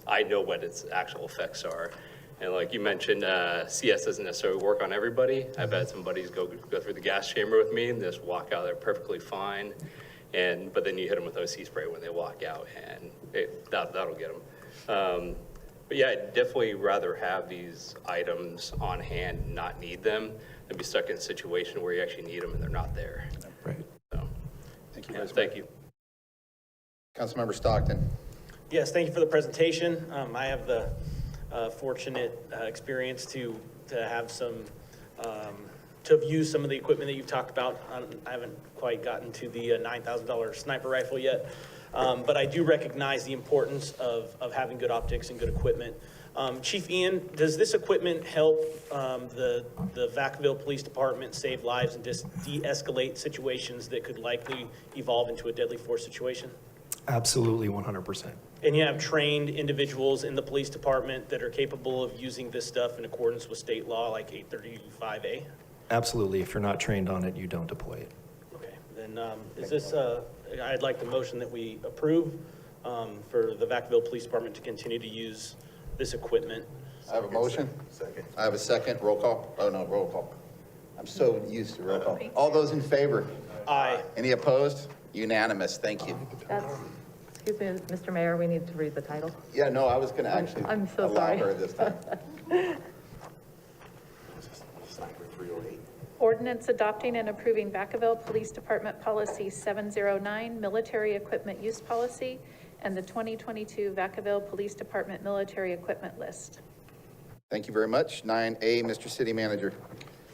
Q: I know what its actual effects are. And like you mentioned, CS doesn't necessarily work on everybody. I've had some buddies go through the gas chamber with me and just walk out there perfectly fine. But then you hit them with OC spray when they walk out, and that'll get them. But yeah, I'd definitely rather have these items on hand and not need them than be stuck in a situation where you actually need them and they're not there.
N: Right.
Q: So,
A: Thank you.
Q: yeah, thank you.
A: Councilmember Stockton.
C: Yes, thank you for the presentation. I have the fortunate experience to have to have used some of the equipment that you've talked about. I haven't quite gotten to the $9,000 sniper rifle yet, but I do recognize the importance of having good optics and good equipment. Chief Ian, does this equipment help the Vacaville Police Department save lives and just de-escalate situations that could likely evolve into a deadly force situation?
L: Absolutely, 100%.
C: And you have trained individuals in the police department that are capable of using this stuff in accordance with state law, like 835A?
L: Absolutely. If you're not trained on it, you don't deploy it.
C: Okay, then is this, I'd like the motion that we approve for the Vacaville Police Department to continue to use this equipment.
A: I have a motion. Second. I have a second. Roll call. Oh, no, roll call. I'm so used to roll call. All those in favor?
C: Aye.
A: Any opposed? Unanimous. Thank you.
F: Excuse me, Mr. Mayor, we need to read the title.
A: Yeah, no, I was going to actually
F: I'm so
A: allow
F: sorry.
A: her this time.
B: Ordinance adopting and approving Vacaville Police Department Policy 709, Military Equipment Use Policy, and the 2022 Vacaville Police Department Military Equipment List.
A: Thank you very much. 9A, Mr. City Manager.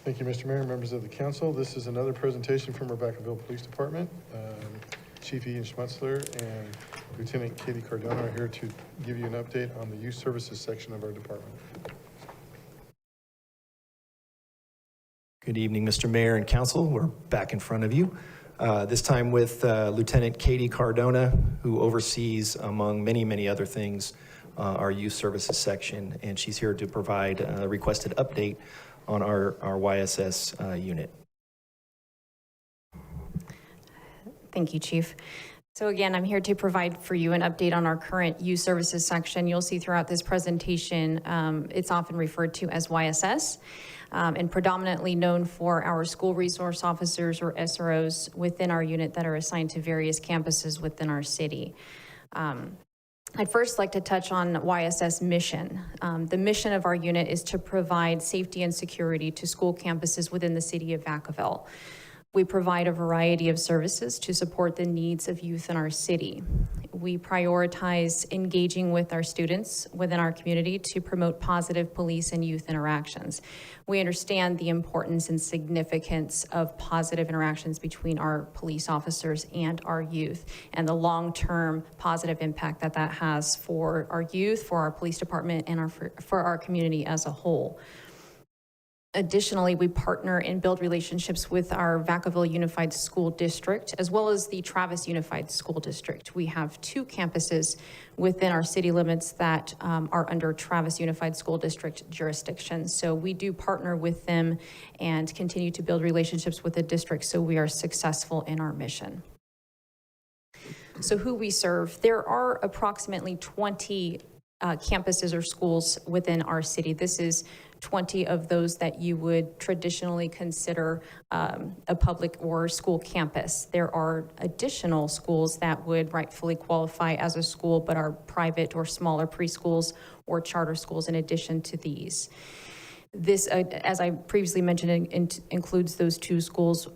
K: Thank you, Mr. Mayor, members of the council. This is another presentation from our Vacaville Police Department. Chief Ian Schmutzler and Lieutenant Katie Cardona are here to give you an update on the youth services section of our department.
L: Good evening, Mr. Mayor and Council. We're back in front of you. This time with Lieutenant Katie Cardona, who oversees, among many, many other things, our youth services section, and she's here to provide a requested update on our YSS unit.
R: Thank you, Chief. So again, I'm here to provide for you an update on our current youth services section. You'll see throughout this presentation, it's often referred to as YSS, and predominantly known for our school resource officers or SROs within our unit that are assigned to various campuses within our city. I'd first like to touch on YSS mission. The mission of our unit is to provide safety and security to school campuses within the city of Vacaville. We provide a variety of services to support the needs of youth in our city. We prioritize engaging with our students within our community to promote positive police and youth interactions. We understand the importance and significance of positive interactions between our police officers and our youth, and the long-term positive impact that that has for our youth, for our police department, and for our community as a whole. Additionally, we partner and build relationships with our Vacaville Unified School District, as well as the Travis Unified School District. We have 2 campuses within our city limits that are under Travis Unified School District jurisdiction. So we do partner with them and continue to build relationships with the district so we are successful in our mission. So who we serve, there are approximately 20 campuses or schools within our city. This is 20 of those that you would traditionally consider a public or school campus. There are additional schools that would rightfully qualify as a school, but are private or smaller preschools or charter schools in addition to these. This, as I previously mentioned, includes those 2 schools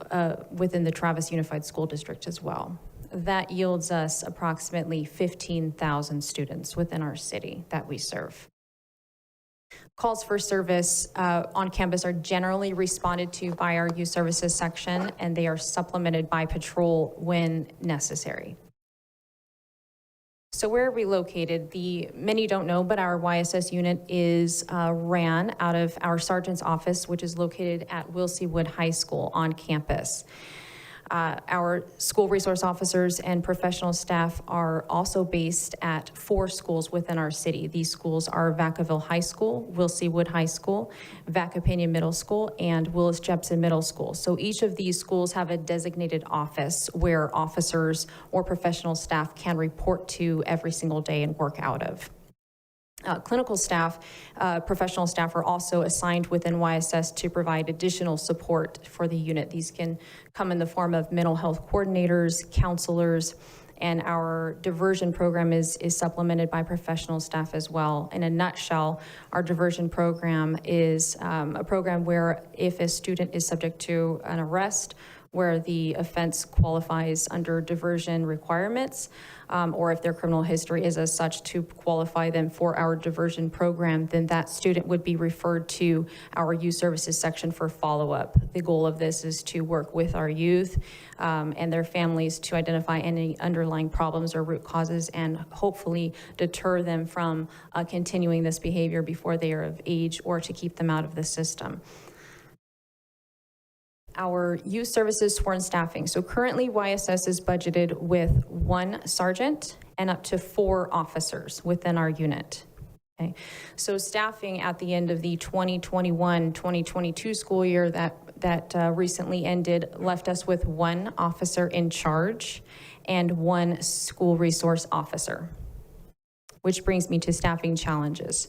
R: within the Travis Unified School District as well. That yields us approximately 15,000 students within our city that we serve. Calls for service on campus are generally responded to by our youth services section, and they are supplemented by patrol when necessary. So where are we located? Many don't know, but our YSS unit is ran out of our sergeant's office, which is located at Wilsey Wood High School on campus. Our school resource officers and professional staff are also based at 4 schools within our city. These schools are Vacaville High School, Wilsey Wood High School, Vacapena Middle School, and Willis Jepson Middle School. So each of these schools have a designated office where officers or professional staff can report to every single day and work out of. Clinical staff, professional staff are also assigned within YSS to provide additional support for the unit. These can come in the form of mental health coordinators, counselors, and our diversion program is supplemented by professional staff as well. In a nutshell, our diversion program is a program where if a student is subject to an arrest, where the offense qualifies under diversion requirements, or if their criminal history is as such to qualify them for our diversion program, then that student would be referred to our youth services section for follow-up. The goal of this is to work with our youth and their families to identify any underlying problems or root causes and hopefully deter them from continuing this behavior before they are of age or to keep them out of the system. Our youth services sworn staffing. So currently YSS is budgeted with 1 sergeant and up to 4 officers within our unit. Okay. So staffing at the end of the 2021-2022 school year that recently ended left us with 1 officer in charge and 1 school resource officer, which brings me to staffing challenges.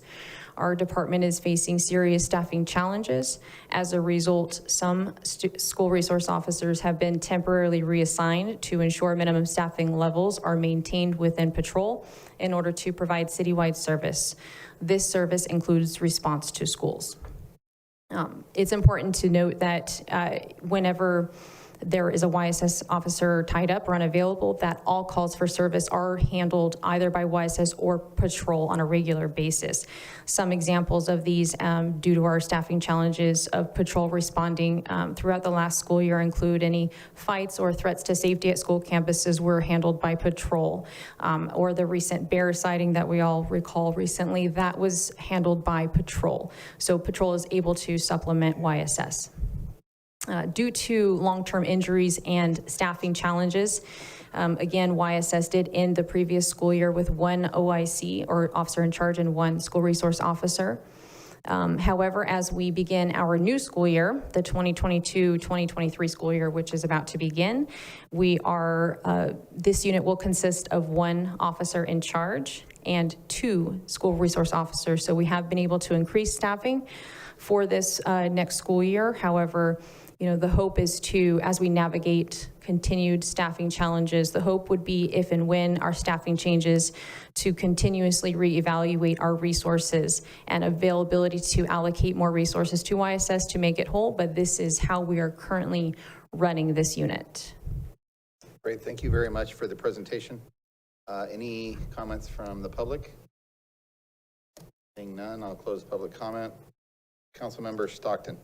R: Our department is facing serious staffing challenges. As a result, some school resource officers have been temporarily reassigned to ensure minimum staffing levels are maintained within patrol in order to provide citywide service. This service includes response to schools. It's important to note that whenever there is a YSS officer tied up or unavailable, that all calls for service are handled either by YSS or patrol on a regular basis. Some examples of these due to our staffing challenges of patrol responding throughout the last school year include any fights or threats to safety at school campuses were handled by patrol, or the recent bear sighting that we all recall recently, that was handled by patrol. So patrol is able to supplement YSS. Due to long-term injuries and staffing challenges, again, YSS did end the previous school year with 1 OIC, or officer in charge, and 1 school resource officer. However, as we begin our new school year, the 2022-2023 school year, which is about to begin, this unit will consist of 1 officer in charge and 2 school resource officers. So we have been able to increase staffing for this next school year. However, the hope is to, as we navigate continued staffing challenges, the hope would be if and when our staffing changes to continuously reevaluate our resources and availability to allocate more resources to YSS to make it whole, but this is how we are currently running this unit.
A: Great, thank you very much for the presentation. Any comments from the public? Seeing none, I'll close public comment. Councilmember Stockton.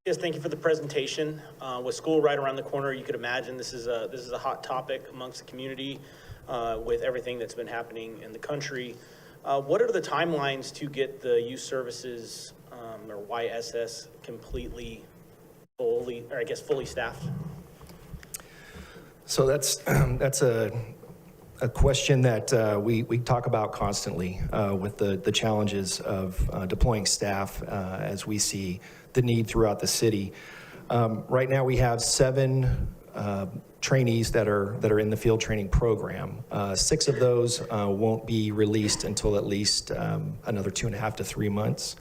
C: Yes, thank you for the presentation. With school right around the corner, you could imagine this is a hot topic amongst the community with everything that's been happening in the country. What are the timelines to get the youth services or YSS fully staffed?
L: So that's a question that we talk about constantly with the challenges of deploying staff as we see the need throughout the city. Right now we have 7 trainees that are in the field training program. 6 of those won't be released until at least another 2.5 to 3 months.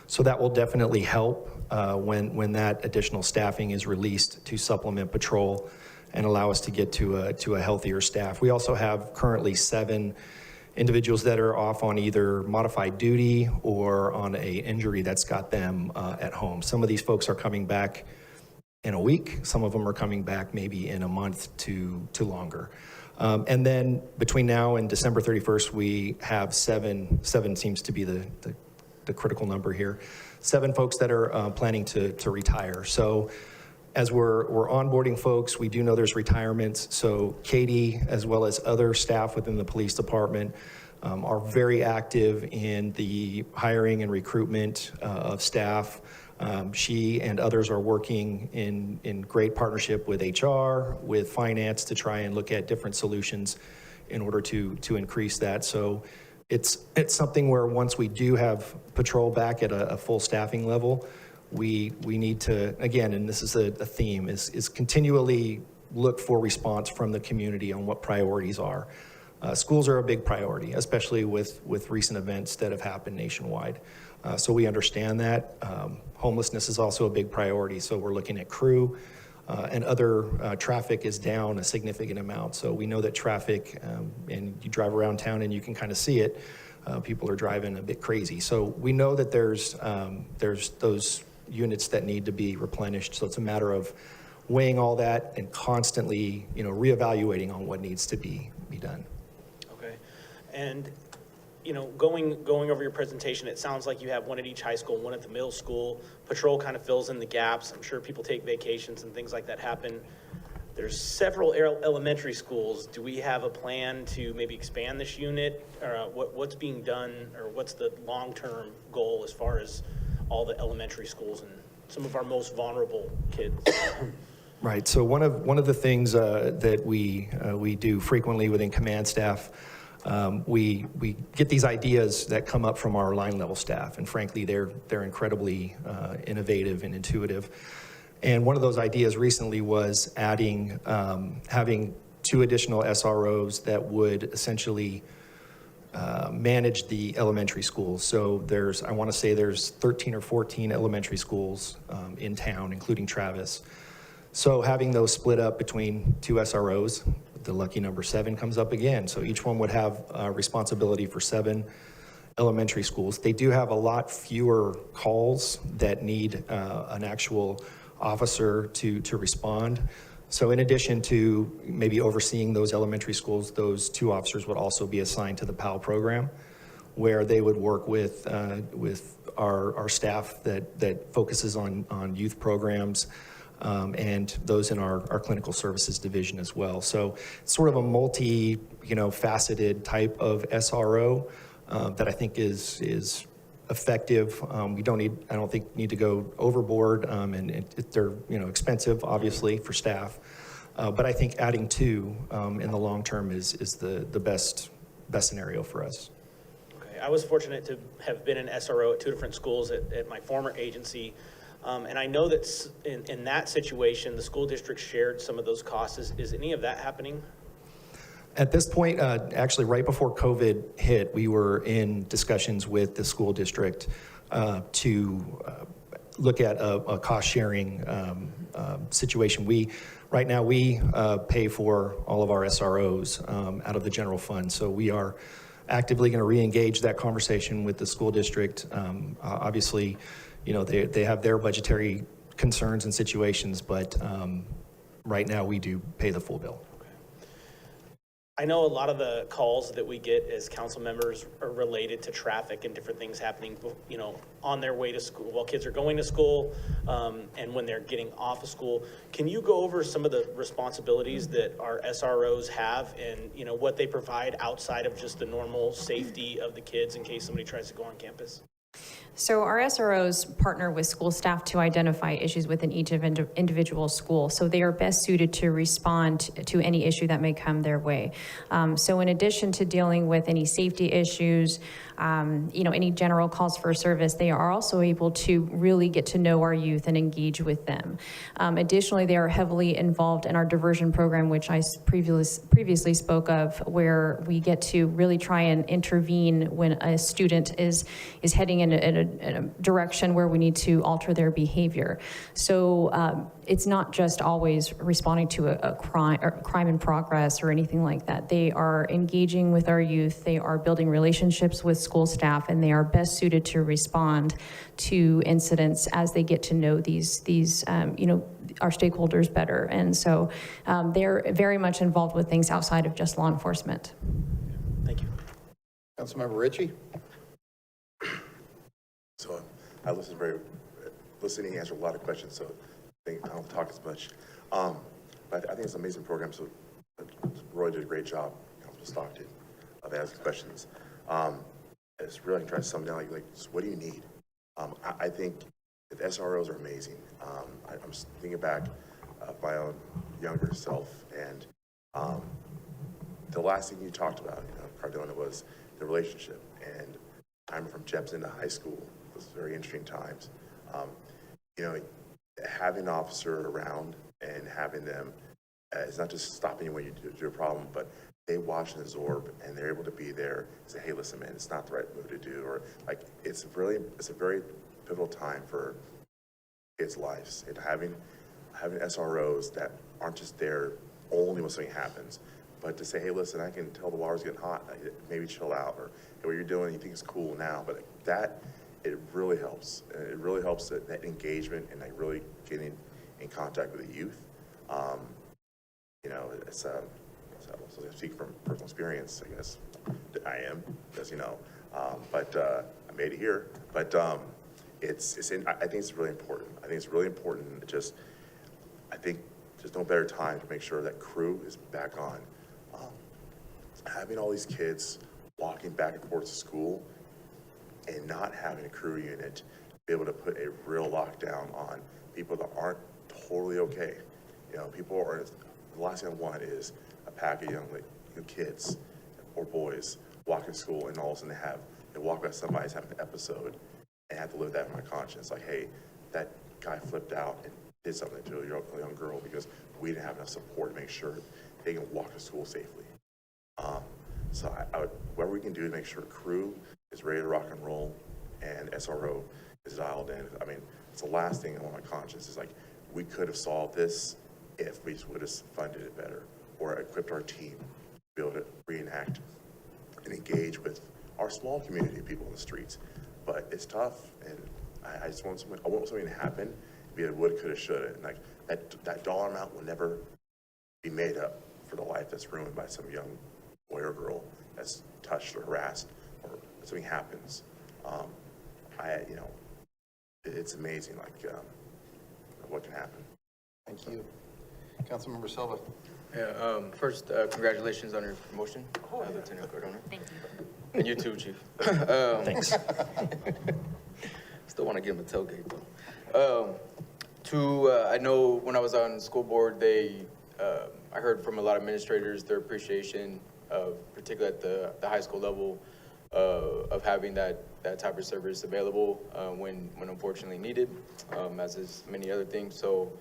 L: So that will definitely help when that additional staffing is released to supplement patrol and allow us to get to a healthier staff. We also have currently 7 individuals that are off on either modified duty or on a injury that's got them at home. Some of these folks are coming back in a week. Some of them are coming back maybe in a month to longer. And then between now and December 31st, we have 7 seems to be the critical number here, 7 folks that are planning to retire. So as we're onboarding folks, we do know there's retirements. So Katie, as well as other staff within the police department, are very active in the hiring and recruitment of staff. She and others are working in great partnership with HR, with finance, to try and look at different solutions in order to increase that. So it's something where once we do have patrol back at a full staffing level, we need to, again, and this is a theme, is continually look for response from the community on what priorities are. Schools are a big priority, especially with recent events that have happened nationwide. So we understand that. Homelessness is also a big priority, so we're looking at crew, and other traffic is down a significant amount. So we know that traffic, and you drive around town and you can kind of see it, people are driving a bit crazy. So we know that there's those units that need to be replenished. So it's a matter of weighing all that and constantly, reevaluating on what needs to be done.
C: Okay. And, going over your presentation, it sounds like you have one at each high school, one at the middle school. Patrol kind of fills in the gaps. I'm sure people take vacations and things like that happen. There's several elementary schools. Do we have a plan to maybe expand this unit? Or what's being done, or what's the long-term goal as far as all the elementary schools and some of our most vulnerable kids?
L: Right. So one of the things that we do frequently within command staff, we get these ideas that come up from our line level staff, and frankly, they're incredibly innovative and intuitive. And one of those ideas recently was adding, having 2 additional SROs that would essentially manage the elementary schools. So I want to say there's 13 or 14 elementary schools in town, including Travis. So having those split up between 2 SROs, the lucky number 7 comes up again. So each one would have responsibility for 7 elementary schools. They do have a lot fewer calls that need an actual officer to respond. So in addition to maybe overseeing those elementary schools, those 2 officers would also be assigned to the PAL program, where they would work with our staff that focuses on youth programs, and those in our clinical services division as well. So it's sort of a faceted type of SRO that I think is effective. We I don't think need to go overboard, and they're expensive, obviously, for staff. But I think adding 2 in the long term is the best scenario for us.
C: Okay. I was fortunate to have been an SRO at 2 different schools at my former agency. And I know that in that situation, the school district shared some of those costs. Is any of that happening?
L: At this point, actually right before COVID hit, we were in discussions with the school district to look at a cost sharing situation. Right now we pay for all of our SROs out of the general fund. So we are actively going to re-engage that conversation with the school district. Obviously, they have their budgetary concerns and situations, but right now we do pay the full bill.
C: I know a lot of the calls that we get as council members are related to traffic and different things happening, on their way to school, while kids are going to school, and when they're getting off of school. Can you go over some of the responsibilities that our SROs have and, what they provide outside of just the normal safety of the kids in case somebody tries to go on campus?
R: So our SROs partner with school staff to identify issues within each of individual schools. So they are best suited to respond to any issue that may come their way. So in addition to dealing with any safety issues, any general calls for service, they are also able to really get to know our youth and engage with them. Additionally, they are heavily involved in our diversion program, which I previously spoke of, where we get to really try and intervene when a student is heading in a direction where we need to alter their behavior. So it's not just always responding to a crime in progress or anything like that. They are engaging with our youth, they are building relationships with school staff, and they are best suited to respond to incidents as they get to know our stakeholders better. And so they're very much involved with things outside of just law enforcement.
C: Thank you.
A: Councilmember Ritchie?
D: So I listened he answered a lot of questions, so I think I don't talk as much. But I think it's an amazing program, so Roy did a great job, Councilman Stockton, of asking questions. It's really trying to sum down, like, so what do you need? I think the SROs are amazing. I'm just thinking back of my own younger self, and the last thing you talked about, Cardona, was the relationship. And I'm from Jepson to high school. It was very interesting times. Having an officer around and having them, it's not just stopping you when you do a problem, but they watch and absorb, and they're able to be there and say, hey, listen, man, it's not the right move to do, or like, it's a very pivotal time for kids' lives. And having SROs that aren't just there only when something happens, but to say, hey, listen, I can tell the water's getting hot, maybe chill out, or hey, what you're doing, you think it's cool now, but it really helps. It really helps that engagement and like really getting in contact with the youth. It's I speak from personal experience, I guess. I am, because but I made it here. But I think it's really important. I think it's really important. I think there's no better time to make sure that crew is back on. Having all these kids walking back and forth to school and not having a crew unit be able to put a real lockdown on people that aren't totally okay. The last thing I want is a pack of young kids or boys walking to school, and all of a sudden they walk by somebody's having an episode and have to live that in my conscience. Like, hey, that guy flipped out and did something to a young girl because we didn't have enough support to make sure they can walk to school safely. So I would, whatever we can do to make sure crew is ready to rock and roll and SRO is dialed in. I mean, it's the last thing on my conscience is like, we could have solved this if we would have funded it better or equipped our team to be able to reenact and engage with our small community of people in the streets. But it's tough, and I want something to happen, be it would, coulda, shoulda, and like that dollar amount will never be made up for the life that's ruined by some young boy or girl that's touched or harassed or something happens. It's amazing, what can happen.
A: Thank you. Councilmember Silva.
O: Yeah, first, congratulations on your promotion, Lieutenant Cardona.
R: Thank you.
O: And you too, Chief.
J: Thanks.
O: Still want to give him a tailgate, though. I know when I was on school board, I heard from a lot of administrators their appreciation of, particularly at the high school level, of having that type of service available when unfortunately needed, as is many other things. So,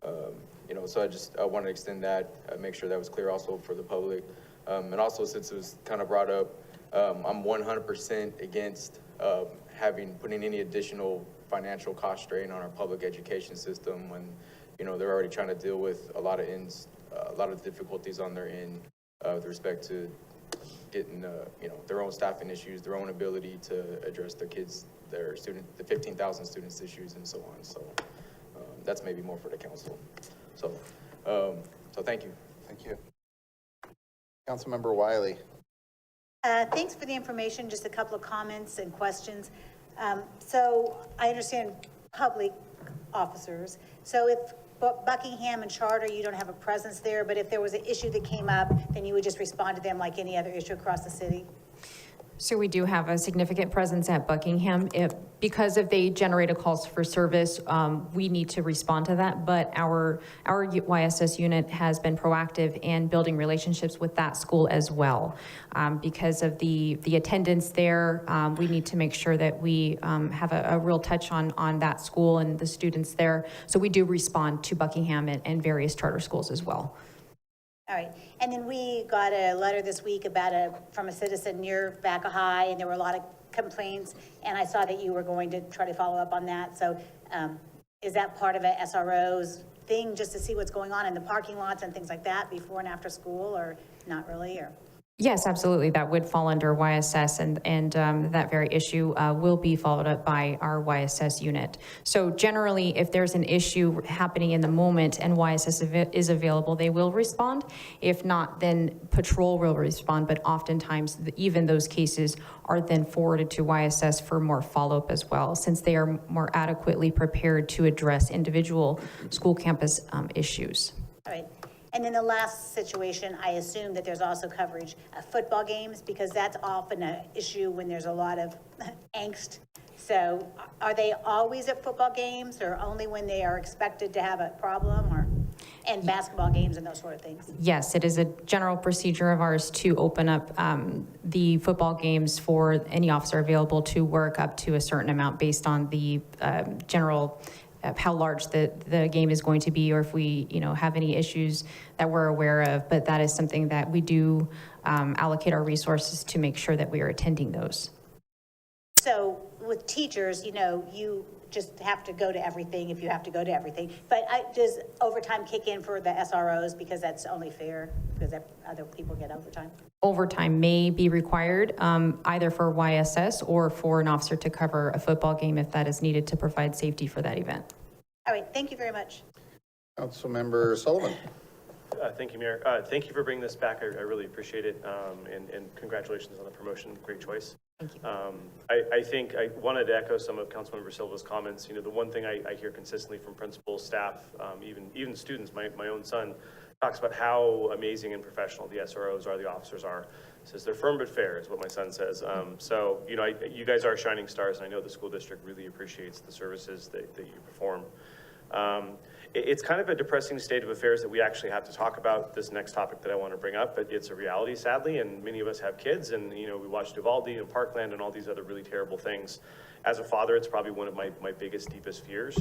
O: I want to extend that, make sure that was clear also for the public. And also, since it was kind of brought up, I'm 100% against putting any additional financial cost strain on our public education system when, they're already trying to deal with a lot of difficulties on their end with respect to getting, their own staffing issues, their own ability to address their kids, the 15,000 students issues and so on. So that's maybe more for the council. So thank you.
A: Thank you. Councilmember Wiley.
P: Thanks for the information. Just a couple of comments and questions. So I understand public officers. So if Buckingham and Charter, you don't have a presence there, but if there was an issue that came up, then you would just respond to them like any other issue across the city?
R: So we do have a significant presence at Buckingham. Because if they generate a calls for service, we need to respond to that. But our YSS unit has been proactive in building relationships with that school as well. Because of the attendance there, we need to make sure that we have a real touch on that school and the students there. So we do respond to Buckingham and various charter schools as well.
P: All right, and then we got a letter this week from a citizen near Vaca High, and there were a lot of complaints, and I saw that you were going to try to follow up on that. So is that part of a SRO's thing, just to see what's going on in the parking lots and things like that before and after school, or not really, or?
R: Yes, absolutely. That would fall under YSS, and that very issue will be followed up by our YSS unit. So generally, if there's an issue happening in the moment and YSS is available, they will respond. If not, then patrol will respond, but oftentimes even those cases are then forwarded to YSS for more follow-up as well, since they are more adequately prepared to address individual school campus issues.
P: All right. And then the last situation, I assume that there's also coverage of football games, because that's often an issue when there's a lot of angst. So are they always at football games, or only when they are expected to have a problem, or and basketball games and those sort of things?
R: Yes, it is a general procedure of ours to open up the football games for any officer available to work up to a certain amount based on the general how large the game is going to be, or if we, have any issues that we're aware of. But that is something that we do allocate our resources to make sure that we are attending those.
P: So with teachers, you just have to go to everything if you have to go to everything. But does overtime kick in for the SROs, because that's only fair, because other people get overtime?
R: Overtime may be required either for YSS or for an officer to cover a football game if that is needed to provide safety for that event.
P: All right, thank you very much.
A: Councilmember Sullivan.
C: Thank you, Mayor. Thank you for bringing this back. I really appreciate it. And congratulations on the promotion. Great choice.
R: Thank you.
C: I think I wanted to echo some of Councilmember Silva's comments. The one thing I hear consistently from principals, staff, even students, my own son talks about how amazing and professional the SROs are, the officers are. Says they're firm but fair is what my son says. So, you guys are shining stars, and I know the school district really appreciates the services that you perform. It's kind of a depressing state of affairs that we actually have to talk about this next topic that I want to bring up, but it's a reality, sadly, and many of us have kids, and we watch Uvalde and Parkland and all these other really terrible things. As a father, it's probably one of my biggest, deepest fears.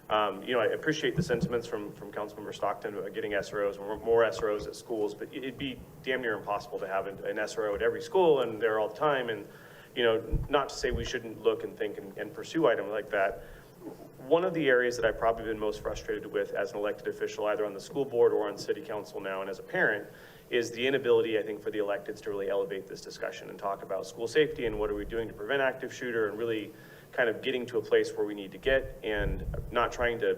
C: I appreciate the sentiments from Councilmember Stockton about getting SROs, more SROs at schools, but it'd be damn near impossible to have an SRO at every school and there all the time. And, not to say we shouldn't look and think and pursue items like that. One of the areas that I've probably been most frustrated with as an elected official, either on the school board or on city council now and as a parent, is the inability, I think, for the electeds to really elevate this discussion and talk about school safety and what are we doing to prevent active shooter, and really kind of getting to a place where we need to get, and not trying to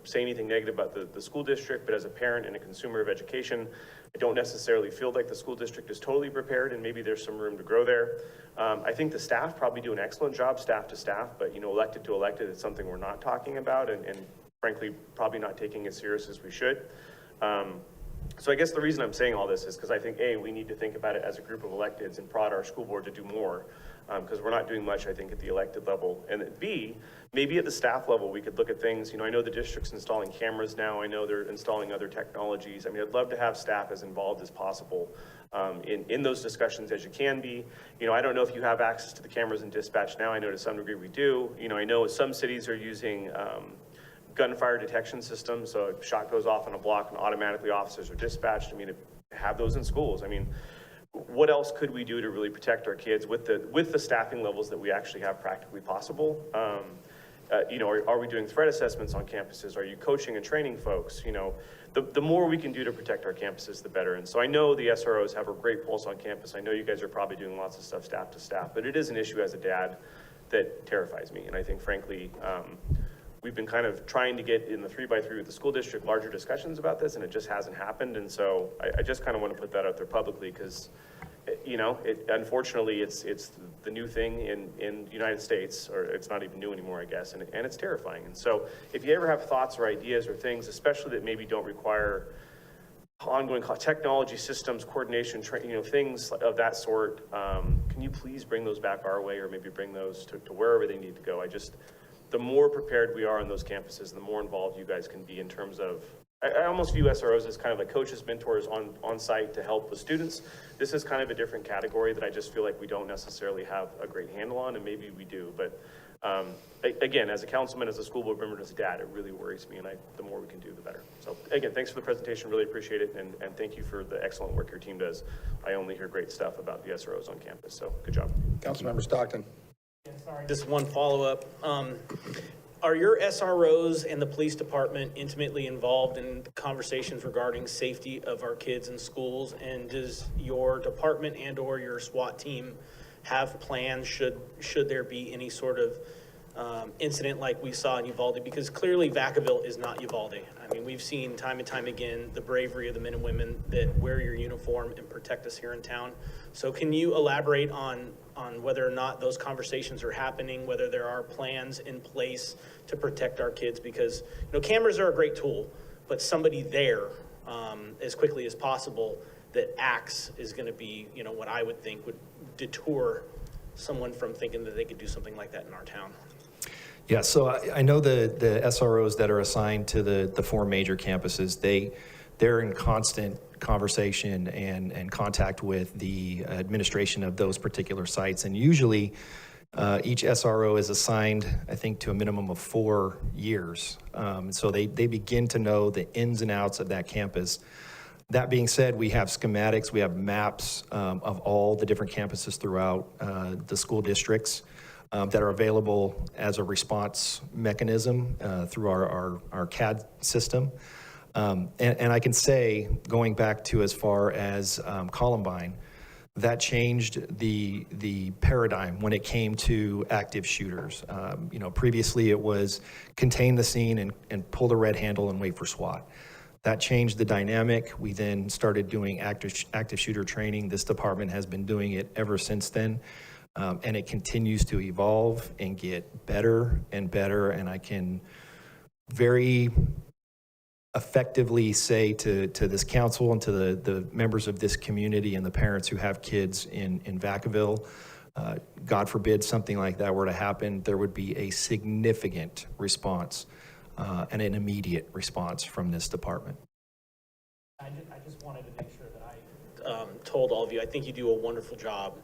C: say anything negative about the school district, but as a parent and a consumer of education, I don't necessarily feel like the school district is totally prepared, and maybe there's some room to grow there. I think the staff probably do an excellent job, staff to staff, but elected to elected, it's something we're not talking about, and frankly, probably not taking as serious as we should. So I guess the reason I'm saying all this is because I think, A, we need to think about it as a group of electeds and prod our school board to do more, because we're not doing much, I think, at the elected level. And B, maybe at the staff level, we could look at things, I know the district's installing cameras now, I know they're installing other technologies. I mean, I'd love to have staff as involved as possible in those discussions as you can be. I don't know if you have access to the cameras in dispatch now. I know to some degree we do. I know some cities are using gunfire detection systems, so a shot goes off on a block and automatically officers are dispatched. Have those in schools. What else could we do to really protect our kids with the staffing levels that we actually have practically possible? Are we doing threat assessments on campuses? Are you coaching and training folks? The more we can do to protect our campuses, the better. And so I know the SROs have a great pulse on campus. I know you guys are probably doing lots of stuff staff to staff, but it is an issue as a dad that terrifies me. And I think, frankly, we've been kind of trying to get in the 3x3 with the school district larger discussions about this, and it just hasn't happened. And so I just kind of want to put that out there publicly, because unfortunately it's the new thing in the United States, or it's not even new anymore, I guess, and it's terrifying. And so if you ever have thoughts or ideas or things, especially that maybe don't require
S: ongoing technology systems, coordination, things of that sort. Can you please bring those back our way, or maybe bring those to wherever they need to go? The more prepared we are on those campuses, the more involved you guys can be in terms of, I almost view SROs as kind of like coaches, mentors on site to help with students. This is kind of a different category that I just feel like we don't necessarily have a great handle on, and maybe we do. But again, as a councilman, as a school board member, as a dad, it really worries me, and the more we can do, the better. So again, thanks for the presentation, really appreciate it, and thank you for the excellent work your team does. I only hear great stuff about the SROs on campus, so good job.
A: Councilmember Stockton.
C: Yeah, sorry, just one follow-up. Are your SROs and the police department intimately involved in conversations regarding safety of our kids in schools? And does your department and or your SWAT team have plans should there be any sort of incident like we saw in Uvalde? Because clearly Vacaville is not Uvalde. I mean, we've seen time and time again the bravery of the men and women that wear your uniform and protect us here in town. So can you elaborate on whether or not those conversations are happening, whether there are plans in place to protect our kids? Because, cameras are a great tool, but somebody there as quickly as possible that acts is going to be, what I would think would deter someone from thinking that they could do something like that in our town.
L: Yeah, so I know the SROs that are assigned to the four major campuses, they're in constant conversation and contact with the administration of those particular sites. And usually each SRO is assigned, I think, to a minimum of 4 years. So they begin to know the ins and outs of that campus. That being said, we have schematics, we have maps of all the different campuses throughout the school districts that are available as a response mechanism through our CAD system. And I can say, going back to as far as Columbine, that changed the paradigm when it came to active shooters. Previously it was contain the scene and pull the red handle and wait for SWAT. That changed the dynamic. We then started doing active shooter training. This department has been doing it ever since then. And it continues to evolve and get better and better. And I can very effectively say to this council and to the members of this community and the parents who have kids in Vacaville, God forbid something like that were to happen, there would be a significant response and an immediate response from this department.
C: I just wanted to make sure that I told all of you, I think you do a wonderful job,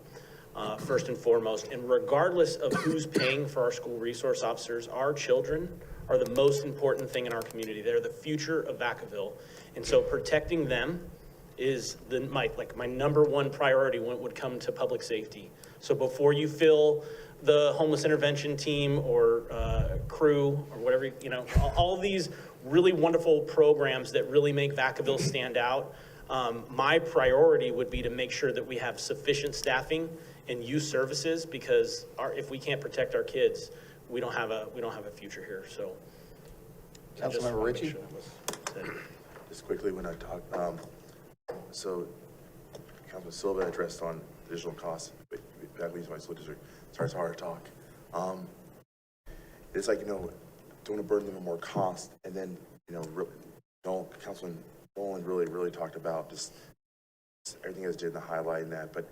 C: first and foremost. And regardless of who's paying for our school resource officers, our children are the most important thing in our community. They're the future of Vacaville. And so protecting them is my number one priority when it would come to public safety. So before you fill the homeless intervention team or crew or whatever, all these really wonderful programs that really make Vacaville stand out, my priority would be to make sure that we have sufficient staffing and youth services, because if we can't protect our kids, we don't have a future here. So
A: Councilmember Ritchie.
D: Just quickly, when I talk, so Councilman Silva addressed on additional costs, but that leads my school district. Sorry, it's hard to talk. It's like, don't want to burden them with more cost, and then, Councilman Boland really talked about just everything you guys did in the highlight and that, but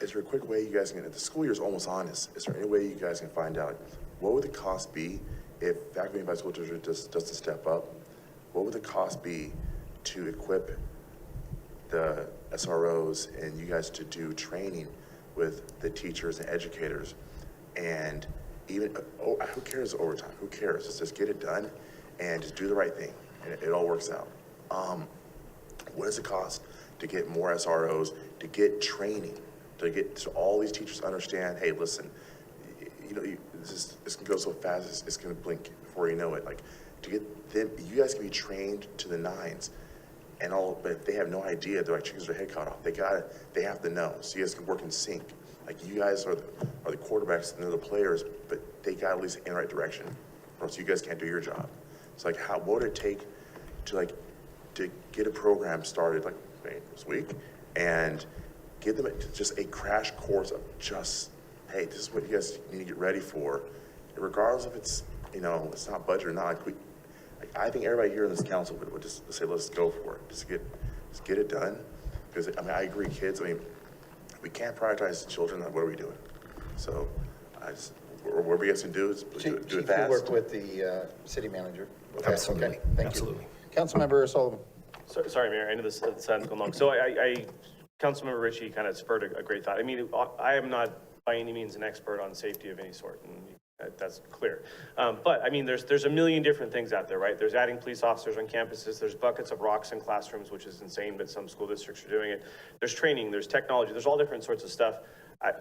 D: is there a quick way you guys can, the school year is almost on us, is there any way you guys can find out what would the cost be if Vacaville Unified School District does the step up? What would the cost be to equip the SROs and you guys to do training with the teachers and educators? And even, who cares overtime? Who cares? Just get it done and just do the right thing, and it all works out. What does it cost to get more SROs, to get training, to all these teachers understand, hey, listen, this can go so fast, it's going to blink before you know it. Like, to get them, you guys can be trained to the nines, and all, but if they have no idea, they're like chickens with their head cut off. They have to know, so you guys can work in sync. Like, you guys are the quarterbacks and they're the players, but they got at least in the right direction, or else you guys can't do your job. So like, what would it take to get a program started this week and give them just a crash course of just, hey, this is what you guys need to get ready for, and regardless if it's it's not budget or not. I think everybody here in this council would just say, let's go for it. Just get it done. Because, I mean, I agree, kids, I mean, we can't prioritize the children. What are we doing? So what we have to do is do it fast.
A: Work with the city manager. Okay,
L: Absolutely.
A: okay, thank
L: Absolutely.
A: you. Councilmember Sullivan.
S: Sorry, Mayor, I know this sounds going long. So Councilmember Ritchie kind of spurred a great thought. I mean, I am not by any means an expert on safety of any sort, and that's clear. But I mean, there's a million different things out there, right? There's adding police officers on campuses. There's buckets of rocks in classrooms, which is insane, but some school districts are doing it. There's training, there's technology, there's all different sorts of stuff.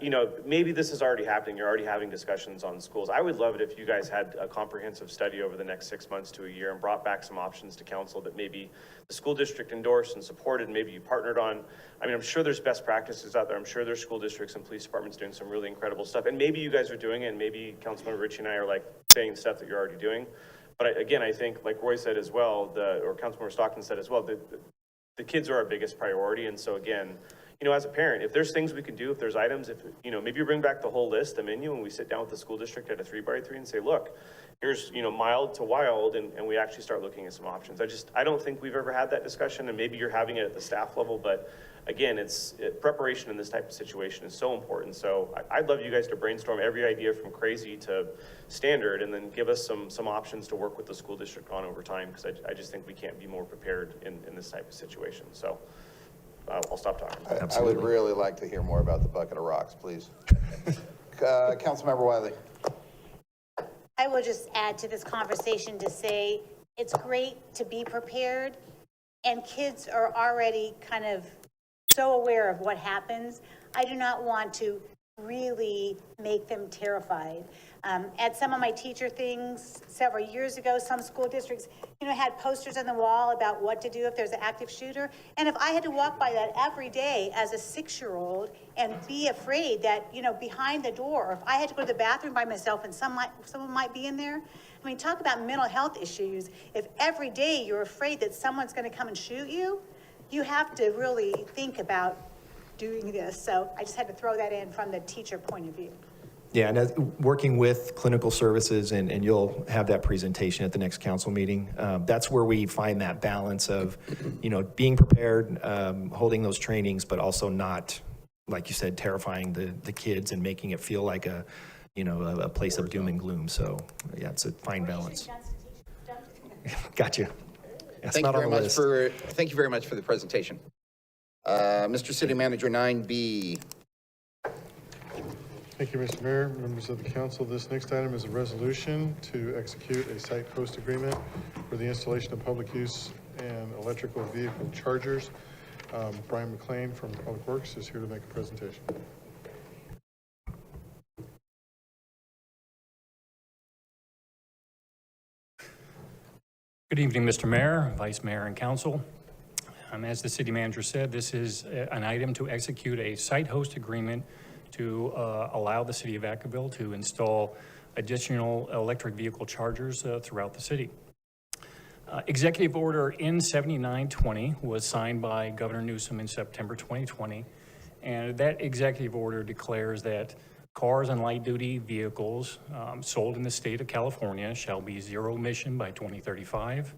S: You know, maybe this is already happening. You're already having discussions on schools. I would love it if you guys had a comprehensive study over the next 6 months to a year and brought back some options to council that maybe the school district endorsed and supported, maybe you partnered on. I mean, I'm sure there's best practices out there. I'm sure there's school districts and police departments doing some really incredible stuff. And maybe you guys are doing it, and maybe Councilmember Ritchie and I are like saying stuff that you're already doing. But again, I think like Roy said as well, or Councilmember Stockton said as well, the kids are our biggest priority. And so again, you know, as a parent, if there's things we can do, if there's items, if, you know, maybe you bring back the whole list, the menu, and we sit down with the school district at a 3x3 and say, look, here's, you know, mild to wild, and we actually start looking at some options. I don't think we've ever had that discussion, and maybe you're having it at the staff level, but again, preparation in this type of situation is so important. So I'd love you guys to brainstorm every idea from crazy to standard, and then give us some options to work with the school district on over time, because I just think we can't be more prepared in this type of situation. So I'll stop talking.
A: I would really like to hear more about the bucket of rocks, please. Councilmember Wiley.
P: I will just add to this conversation to say it's great to be prepared, and kids are already kind of so aware of what happens. I do not want to really make them terrified. At some of my teacher things several years ago, some school districts, you know, had posters on the wall about what to do if there's an active shooter. And if I had to walk by that every day as a 6-year-old and be afraid that, you know, behind the door, or if I had to go to the bathroom by myself and someone might be in there. I mean, talk about mental health issues. If every day you're afraid that someone's going to come and shoot you, you have to really think about doing this. So I just had to throw that in from the teacher point of view.
L: Yeah, and working with clinical services, and you'll have that presentation at the next council meeting. That's where we find that balance of, you know, being prepared, holding those trainings, but also not, like you said, terrifying the kids and making it feel like a place of doom and gloom. So yeah, it's a fine balance. Gotcha. That's not on the list.
A: Thank you very much for the presentation. Mr. City Manager, 9B.
K: Thank you, Mr. Mayor, members of the council. This next item is a resolution to execute a Sitepost agreement for the installation of public use and electrical vehicle chargers. Brian McLean from Public Works is here to make a presentation.
T: Good evening, Mr. Mayor, Vice Mayor, and Council. As the City Manager said, this is an item to execute a site host agreement to allow the City of Vacaville to install additional electric vehicle chargers throughout the city. Executive Order N7920 was signed by Governor Newsom in September 2020, and that executive order declares that cars and light-duty vehicles sold in the state of California shall be zero emission by 2035,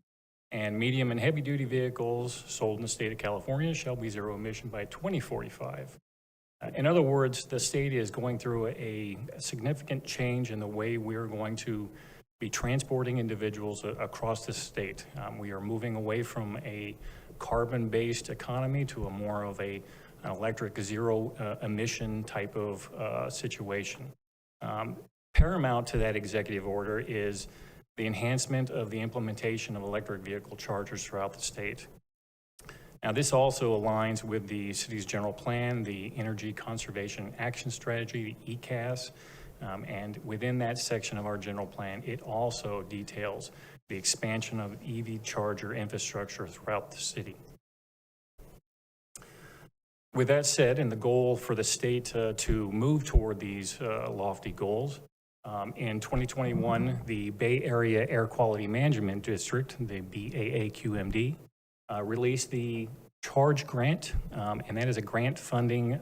T: and medium and heavy-duty vehicles sold in the state of California shall be zero emission by 2045. In other words, the state is going through a significant change in the way we're going to be transporting individuals across the state. We are moving away from a carbon-based economy to a more of an electric zero emission type of situation. Paramount to that executive order is the enhancement of the implementation of electric vehicle chargers throughout the state. Now, this also aligns with the city's general plan, the Energy Conservation Action Strategy, the ECAS, and within that section of our general plan, it also details the expansion of EV charger infrastructure throughout the city. With that said, and the goal for the state to move toward these lofty goals, in 2021, the Bay Area Air Quality Management District, the BAAQMD, released the Charge Grant, and that is a grant funding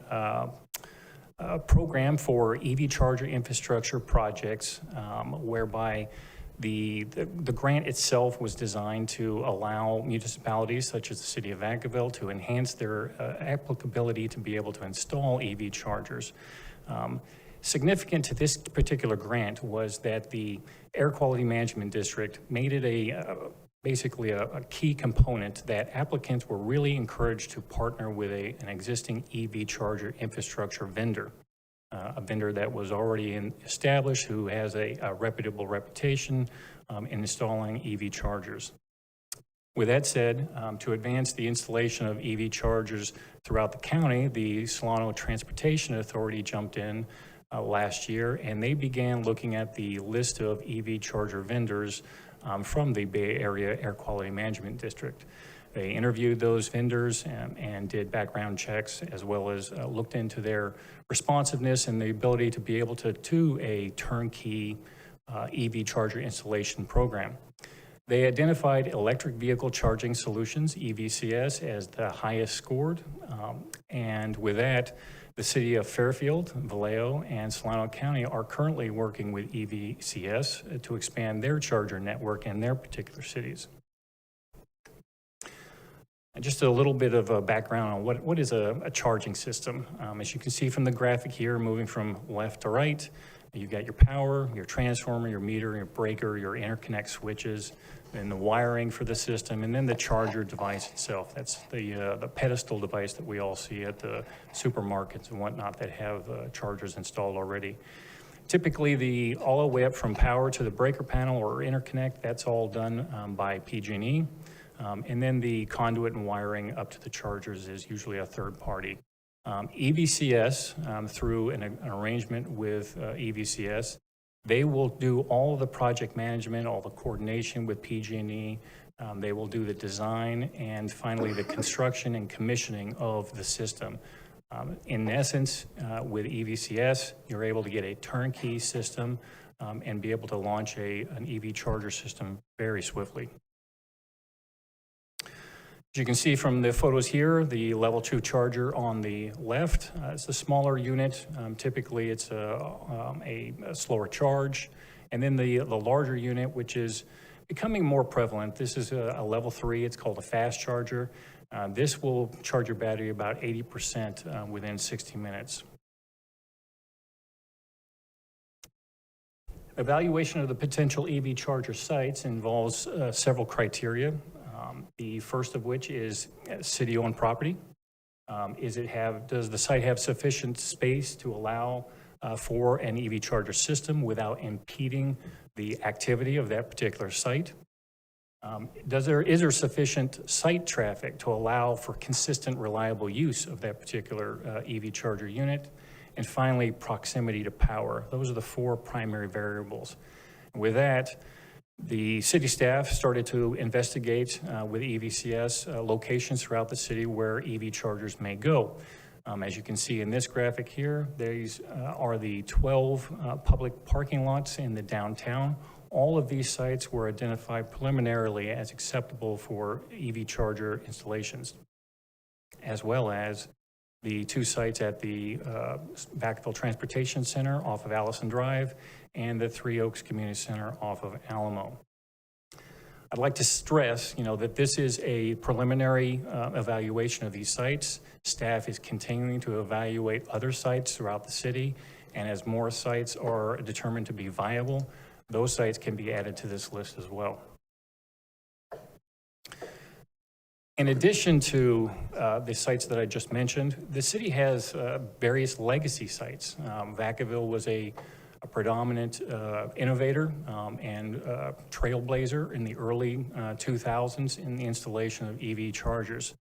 T: program for EV charger infrastructure projects, whereby The grant itself was designed to allow municipalities such as the city of Vacaville to enhance their applicability to be able to install EV chargers. Significant to this particular grant was that the Air Quality Management District made it basically a key component that applicants were really encouraged to partner with an existing EV charger infrastructure vendor. A vendor that was already established, who has a reputable reputation in installing EV chargers. With that said, to advance the installation of EV chargers throughout the county, the Solano Transportation Authority jumped in last year, and they began looking at the list of EV charger vendors from the Bay Area Air Quality Management District. They interviewed those vendors and did background checks, as well as looked into their responsiveness and the ability to be able to do a turnkey EV charger installation program. They identified Electric Vehicle Charging Solutions, EVCS, as the highest scored. And with that, the city of Fairfield, Vallejo, and Solano County are currently working with EVCS to expand their charger network in their particular cities. And just a little bit of a background on what is a charging system. As you can see from the graphic here, moving from left to right, you've got your power, your transformer, your meter, your breaker, your interconnect switches, and the wiring for the system, and then the charger device itself. That's the pedestal device that we all see at the supermarkets and whatnot that have chargers installed already. Typically, all the way up from power to the breaker panel or interconnect, that's all done by PG&E. And then the conduit and wiring up to the chargers is usually a third party. EVCS, through an arrangement with EVCS, they will do all of the project management, all the coordination with PG&E. They will do the design and finally the construction and commissioning of the system. In essence, with EVCS, you're able to get a turnkey system and be able to launch an EV charger system very swiftly. As you can see from the photos here, the level 2 charger on the left is the smaller unit. Typically, it's a slower charge. And then the larger unit, which is becoming more prevalent, this is a level 3. It's called a fast charger. This will charge your battery about 80% within 60 minutes. Evaluation of the potential EV charger sites involves several criteria. The first of which is city-owned property. Does the site have sufficient space to allow for an EV charger system without impeding the activity of that particular site? Is there sufficient site traffic to allow for consistent, reliable use of that particular EV charger unit? And finally, proximity to power. Those are the 4 primary variables. With that, the city staff started to investigate with EVCS locations throughout the city where EV chargers may go. As you can see in this graphic here, these are the 12 public parking lots in the downtown. All of these sites were identified preliminarily as acceptable for EV charger installations, as well as the 2 sites at the Vacaville Transportation Center off of Allison Drive and the 3 Oaks Community Center off of Alamo. I'd like to stress, that this is a preliminary evaluation of these sites. Staff is continuing to evaluate other sites throughout the city, and as more sites are determined to be viable, those sites can be added to this list as well. In addition to the sites that I just mentioned, the city has various legacy sites. Vacaville was a predominant innovator and trailblazer in the early 2000s in the installation of EV chargers.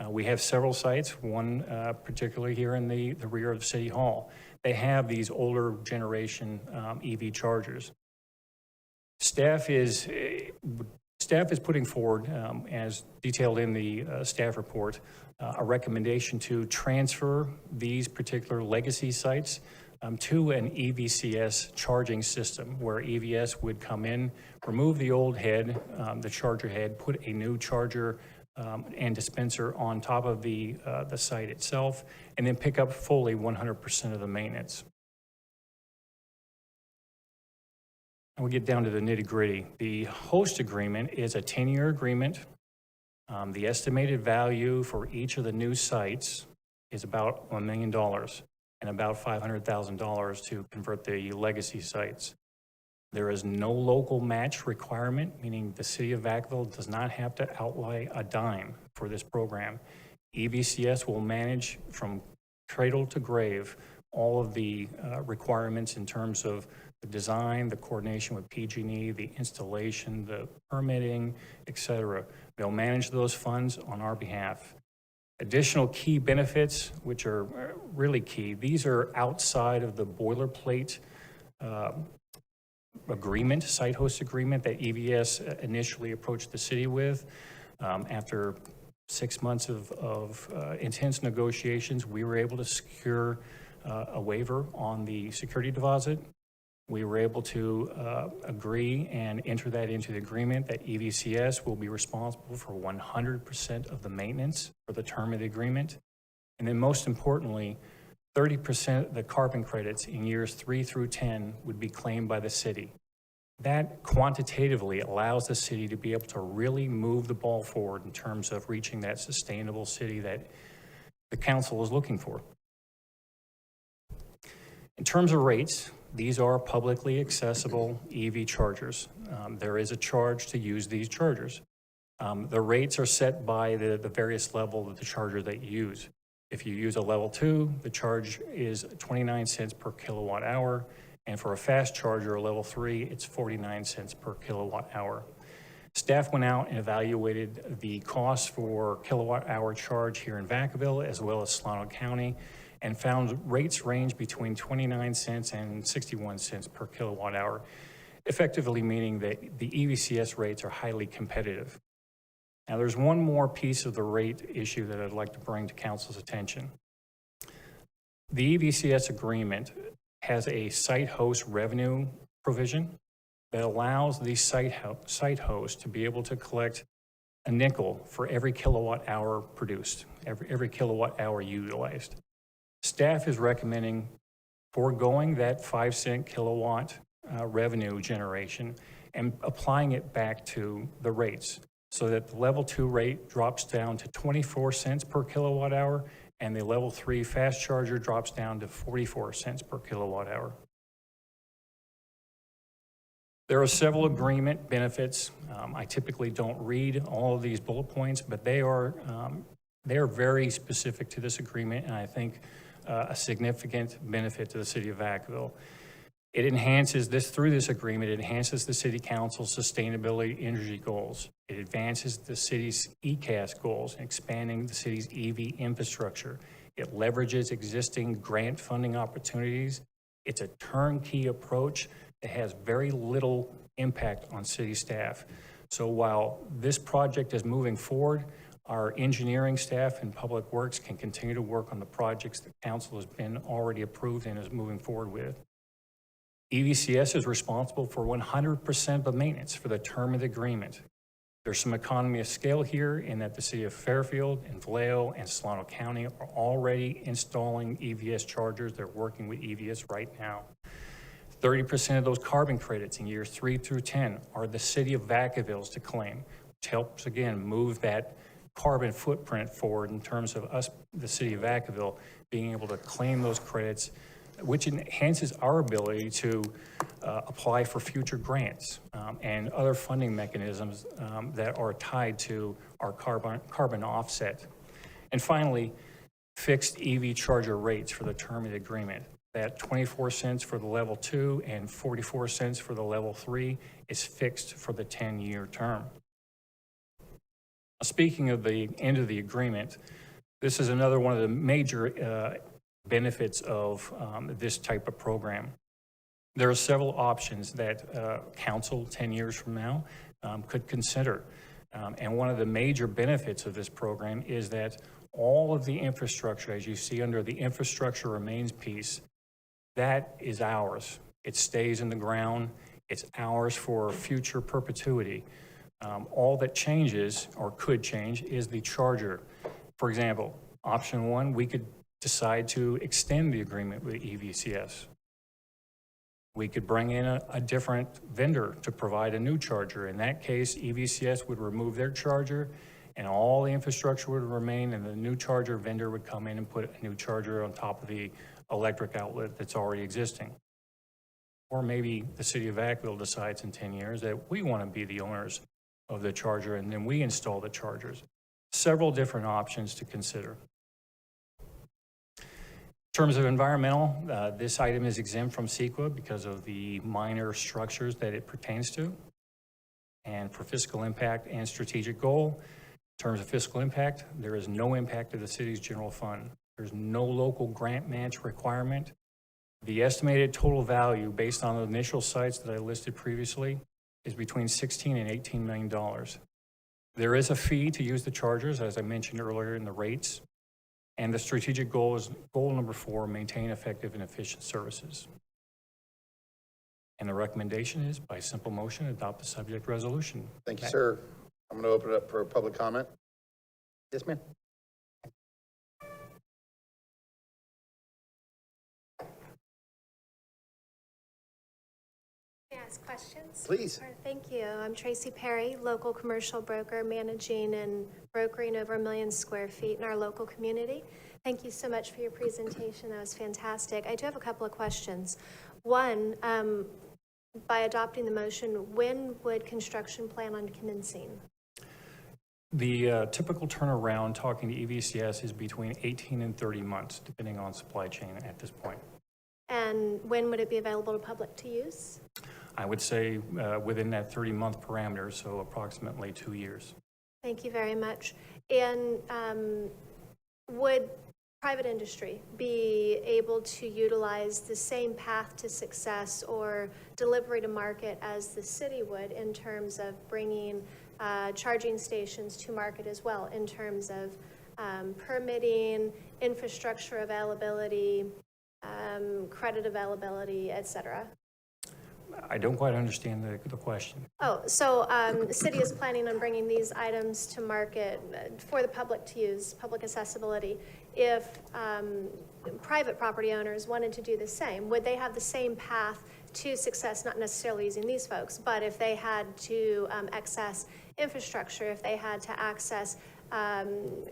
T: We have several sites, one particularly here in the rear of City Hall. They have these older generation EV chargers. Staff is putting forward, as detailed in the staff report, a recommendation to transfer these particular legacy sites to an EVCS charging system where EVS would come in, remove the old head, the charger head, put a new charger and dispenser on top of the site itself, and then pick up fully 100% of the maintenance. And we get down to the nitty gritty. The host agreement is a 10-year agreement. The estimated value for each of the new sites is about $1 million and about $500,000 to convert the legacy sites. There is no local match requirement, meaning the city of Vacaville does not have to outlay a dime for this program. EVCS will manage from cradle to grave all of the requirements in terms of the design, the coordination with PG&E, the installation, the permitting, et cetera. They'll manage those funds on our behalf. Additional key benefits, which are really key, these are outside of the boilerplate agreement, site host agreement that EVS initially approached the city with. After 6 months of intense negotiations, we were able to secure a waiver on the security deposit. We were able to agree and enter that into the agreement that EVCS will be responsible for 100% of the maintenance for the term of the agreement. And then most importantly, 30% of the carbon credits in years 3 through 10 would be claimed by the city. That quantitatively allows the city to be able to really move the ball forward in terms of reaching that sustainable city that the council is looking for. In terms of rates, these are publicly accessible EV chargers. There is a charge to use these chargers. The rates are set by the various level of the charger that you use. If you use a level 2, the charge is 29 cents per kilowatt hour. And for a fast charger, a level 3, it's 49 cents per kilowatt hour. Staff went out and evaluated the cost for kilowatt hour charge here in Vacaville as well as Solano County, and found rates range between 29 cents and 61 cents per kilowatt hour, effectively meaning that the EVCS rates are highly competitive. Now, there's one more piece of the rate issue that I'd like to bring to council's attention. The EVCS agreement has a site host revenue provision that allows the site host to be able to collect a nickel for every kilowatt hour produced, every kilowatt hour utilized. Staff is recommending foregoing that 5-cent kilowatt revenue generation and applying it back to the rates so that the level 2 rate drops down to 24 cents per kilowatt hour and the level 3 fast charger drops down to 44 cents per kilowatt hour. There are several agreement benefits. I typically don't read all of these bullet points, but they are very specific to this agreement, and I think a significant benefit to the city of Vacaville. It enhances this, through this agreement, it enhances the city council's sustainability energy goals. It advances the city's ECAS goals, expanding the city's EV infrastructure. It leverages existing grant funding opportunities. It's a turnkey approach that has very little impact on city staff. So while this project is moving forward, our engineering staff and public works can continue to work on the projects that council has been already approved and is moving forward with. EVCS is responsible for 100% of the maintenance for the term of the agreement. There's some economy of scale here in that the city of Fairfield and Vallejo and Solano County are already installing EVS chargers. They're working with EVS right now. 30% of those carbon credits in years 3 through 10 are the city of Vacaville's to claim, which helps, again, move that carbon footprint forward in terms of us, the city of Vacaville, being able to claim those credits, which enhances our ability to apply for future grants and other funding mechanisms that are tied to our carbon offset. And finally, fixed EV charger rates for the term of the agreement. That 24 cents for the level 2 and 44 cents for the level 3 is fixed for the 10-year term. Speaking of the end of the agreement, this is another one of the major benefits of this type of program. There are several options that council 10 years from now could consider. And one of the major benefits of this program is that all of the infrastructure, as you see under the infrastructure remains piece, that is ours. It stays in the ground. It's ours for future perpetuity. All that changes or could change is the charger. For example, option 1, we could decide to extend the agreement with EVCS. We could bring in a different vendor to provide a new charger. In that case, EVCS would remove their charger and all the infrastructure would remain, and the new charger vendor would come in and put a new charger on top of the electric outlet that's already existing. Or maybe the city of Vacaville decides in 10 years that we want to be the owners of the charger and then we install the chargers. Several different options to consider. In terms of environmental, this item is exempt from CEQA because of the minor structures that it pertains to. And for fiscal impact and strategic goal, in terms of fiscal impact, there is no impact to the city's general fund. There's no local grant match requirement. The estimated total value based on the initial sites that I listed previously is between $16 and $18 million. There is a fee to use the chargers, as I mentioned earlier, in the rates. And the strategic goal is goal number 4, maintain effective and efficient services. And the recommendation is, by simple motion, adopt the subject resolution.
A: Thank you, sir. I'm going to open it up for public comment. Yes, ma'am.
U: May I ask questions?
A: Please.
U: Sure, thank you. I'm Tracy Perry, local commercial broker, managing and brokering over 1 million square feet in our local community. Thank you so much for your presentation. That was fantastic. I do have a couple of questions. One, by adopting the motion, when would construction plan on commencing?
T: The typical turnaround, talking to EVCS, is between 18 and 30 months, depending on supply chain at this point.
U: And when would it be available to public to use?
T: I would say within that 30-month parameter, so approximately 2 years.
U: Thank you very much. And would private industry be able to utilize the same path to success or delivery to market as the city would in terms of bringing charging stations to market as well, in terms of permitting, infrastructure availability, credit availability, et cetera?
T: I don't quite understand the question.
U: Oh, so the city is planning on bringing these items to market for the public to use, public accessibility. If private property owners wanted to do the same, would they have the same path to success, not necessarily using these folks, but if they had to access infrastructure, if they had to access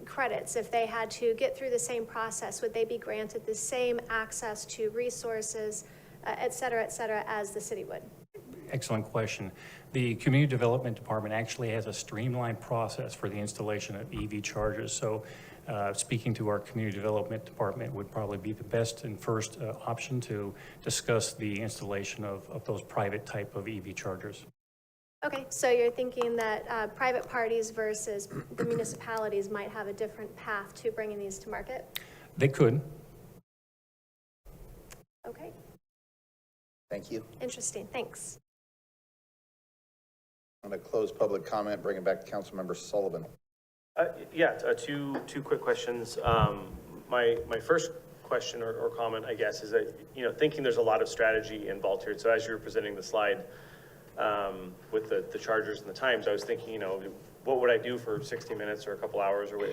U: credits, if they had to get through the same process, would they be granted the same access to resources, et cetera, as the city would?
T: Excellent question. The Community Development Department actually has a streamlined process for the installation of EV chargers. So speaking to our Community Development Department would probably be the best and first option to discuss the installation of those private type of EV chargers.
U: Okay, so you're thinking that private parties versus the municipalities might have a different path to bringing these to market?
T: They could.
U: Okay.
A: Thank you.
U: Interesting, thanks.
A: I'm going to close public comment, bring it back to Councilmember Sullivan.
S: Two quick questions. My first question or comment, I guess, is that, thinking there's a lot of strategy involved here. So as you were presenting the slide with the chargers and the times, I was thinking, what would I do for 60 minutes or a couple hours or what?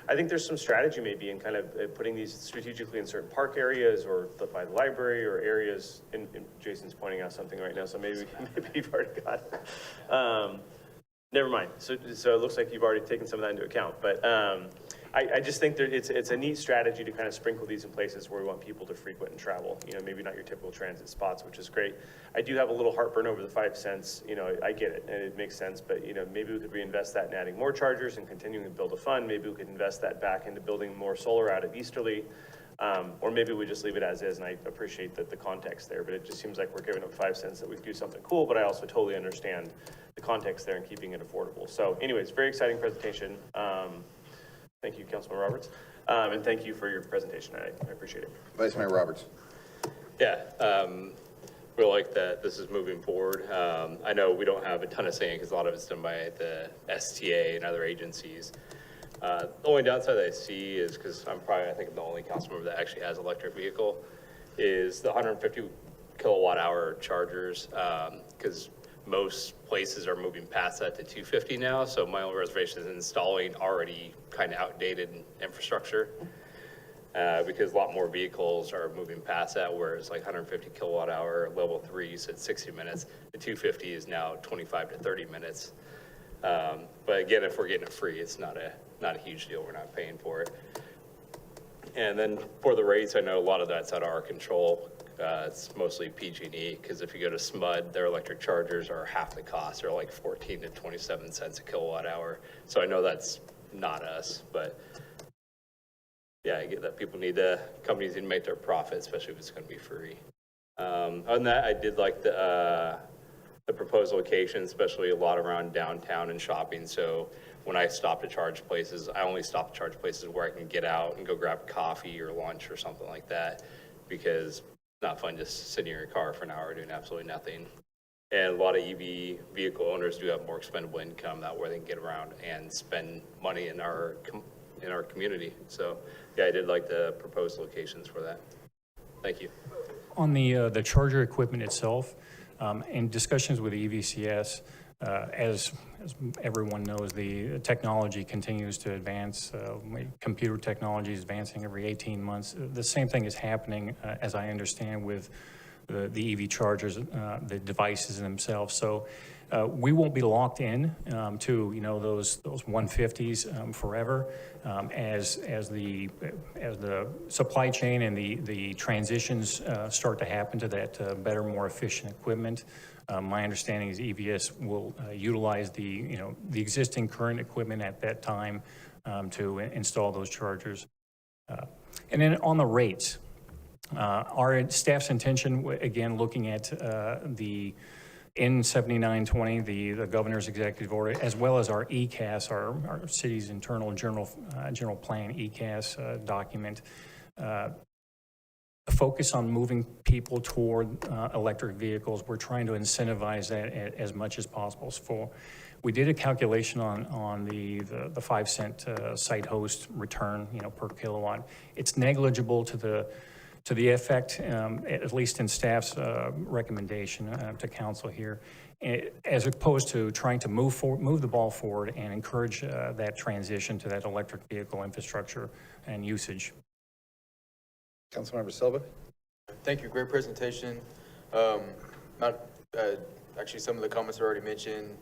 S: I think there's some strategy maybe in kind of putting these strategically in certain park areas or by the library or areas. And Jason's pointing out something right now, so maybe you've already got it. Never mind. So it looks like you've already taken some of that into account. But I just think that it's a neat strategy to kind of sprinkle these in places where we want people to frequent and travel. Maybe not your typical transit spots, which is great. I do have a little heartburn over the 5 cents. I get it, and it makes sense. But maybe we could reinvest that in adding more chargers and continuing to build a fund. Maybe we could invest that back into building more solar out of Easterly. Or maybe we just leave it as is, and I appreciate the context there, but it just seems like we're giving up 5 cents that we could do something cool, but I also totally understand the context there and keeping it affordable. So anyways, very exciting presentation. Thank you, Councilman Roberts, and thank you for your presentation. I appreciate it.
A: Vice Mayor Roberts.
Q: Yeah, we like that this is moving forward. I know we don't have a ton of saying because a lot of it's done by the STA and other agencies. The only downside that I see is, because I'm the only council member that actually has an electric vehicle, is the 150 kilowatt hour chargers, because most places are moving past that to 250 now. So my own reservation is installing already kind of outdated infrastructure. because a lot more vehicles are moving past that, whereas like 150 kilowatt hour level 3, you said 60 minutes. The 250 is now 25 to 30 minutes. But again, if we're getting it free, it's not a huge deal. We're not paying for it. And then for the rates, I know a lot of that's out of our control. It's mostly PG&E, because if you go to SMUD, their electric chargers are half the cost. They're like 14 to 27 cents a kilowatt hour. So I know that's not us, but yeah, I get that companies need to make their profit, especially if it's going to be free. Other than that, I did like the proposed location, especially a lot around downtown and shopping. So when I stop to charge places, I only stop to charge places where I can get out and go grab coffee or lunch or something like that, because it's not fun just sitting in your car for an hour doing absolutely nothing. And a lot of EV vehicle owners do have more expendable income, that way they can get around and spend money in our community. So yeah, I did like the proposed locations for that. Thank you.
T: On the charger equipment itself, in discussions with EVCS, as everyone knows, the technology continues to advance. Computer technology is advancing every 18 months. The same thing is happening, as I understand, with the EV chargers, the devices themselves. So we won't be locked in to those 150s forever. As the supply chain and the transitions start to happen to that better, more efficient equipment, my understanding is EVS will utilize the existing current equipment at that time to install those chargers. And then on the rates, our staff's intention, again, looking at the N7920, the governor's executive order, as well as our ECAS, our city's internal general plan ECAS document, focus on moving people toward electric vehicles. We're trying to incentivize that as much as possible. We did a calculation on the 5 cent site host return, per kilowatt. It's negligible to the effect, at least in staff's recommendation to council here, as opposed to trying to move the ball forward and encourage that transition to that electric vehicle infrastructure and usage.
A: Councilmember Silva.
O: Thank you. Great presentation. Actually, some of the comments are already mentioned.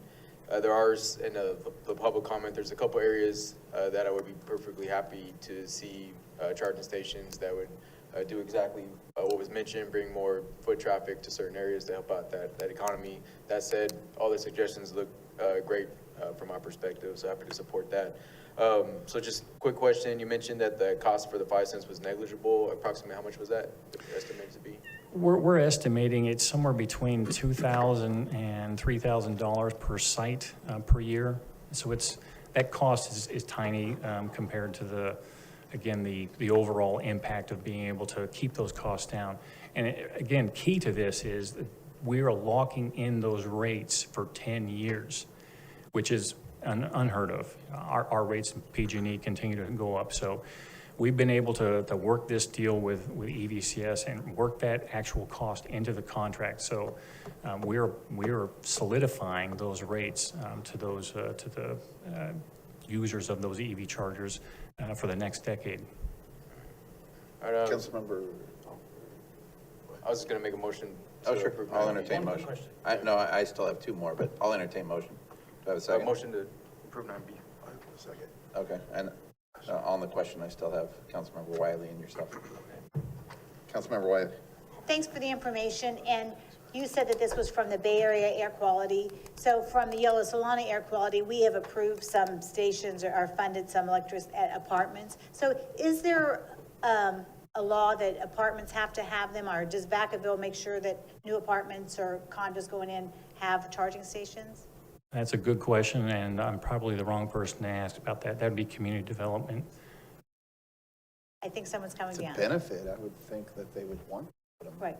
O: There are, in the public comment, there's a couple areas that I would be perfectly happy to see charging stations that would do exactly what was mentioned, bring more foot traffic to certain areas to help out that economy. That said, all the suggestions look great from our perspective, so happy to support that. So just quick question, you mentioned that the cost for the 5 cents was negligible. Approximately how much was that estimated to be?
T: We're estimating it's somewhere between $2,000 and $3,000 per site per year. So that cost is tiny compared to the overall impact of being able to keep those costs down. And again, key to this is that we are locking in those rates for 10 years, which is unheard of. Our rates in PG&E continue to go up. So we've been able to work this deal with EVCS and work that actual cost into the contract. So we're solidifying those rates to the users of those EV chargers for the next decade.
O: All right,
A: Councilmember.
O: I was just going to make a motion.
A: Oh, sure. I'll entertain motion. I still have 2 more, but I'll entertain motion. Do I have a second?
O: Motion to approve 9B.
A: Second. Okay. And on the question, I still have Councilmember Wiley and yourself. Councilmember Wiley.
P: Thanks for the information. And you said that this was from the Bay Area Air Quality. So from the Yellow Solana Air Quality, we have approved some stations or funded some electricity at apartments. So is there a law that apartments have to have them, or does Vacaville make sure that new apartments or condos going in have charging stations?
T: That's a good question, and I'm probably the wrong person to ask about that. That would be community development.
P: I think someone's coming down.
A: It's a benefit. I would think that they would want them.
P: Right.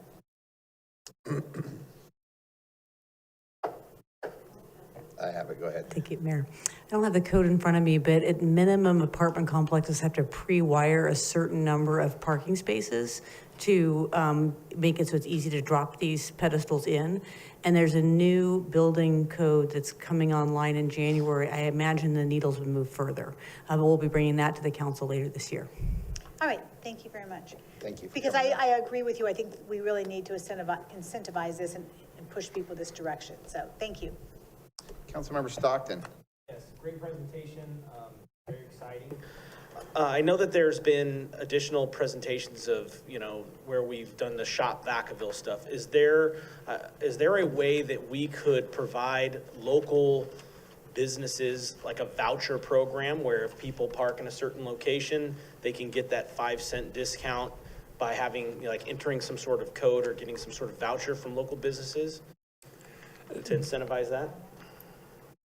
A: I have it. Go ahead.
G: Thank you, Mayor. I don't have the code in front of me, but at minimum, apartment complexes have to pre-wire a certain number of parking spaces to make it so it's easy to drop these pedestals in. And there's a new building code that's coming online in January. I imagine the needles would move further. We'll be bringing that to the council later this year.
P: All right. thank you very much.
A: Thank you. for
P: Because
A: coming.
P: I agree with you. I think we really need to incentivize this and push people this direction. So thank you.
A: Councilmember Stockton.
C: Yes, great presentation, very exciting. I know that there's been additional presentations of, you know, where we've done the Shop Vacaville stuff. Is there a way that we could provide local businesses like a voucher program where if people park in a certain location, they can get that 5-cent discount by having, you know, like entering some sort of code or getting some sort of voucher from local businesses to incentivize that?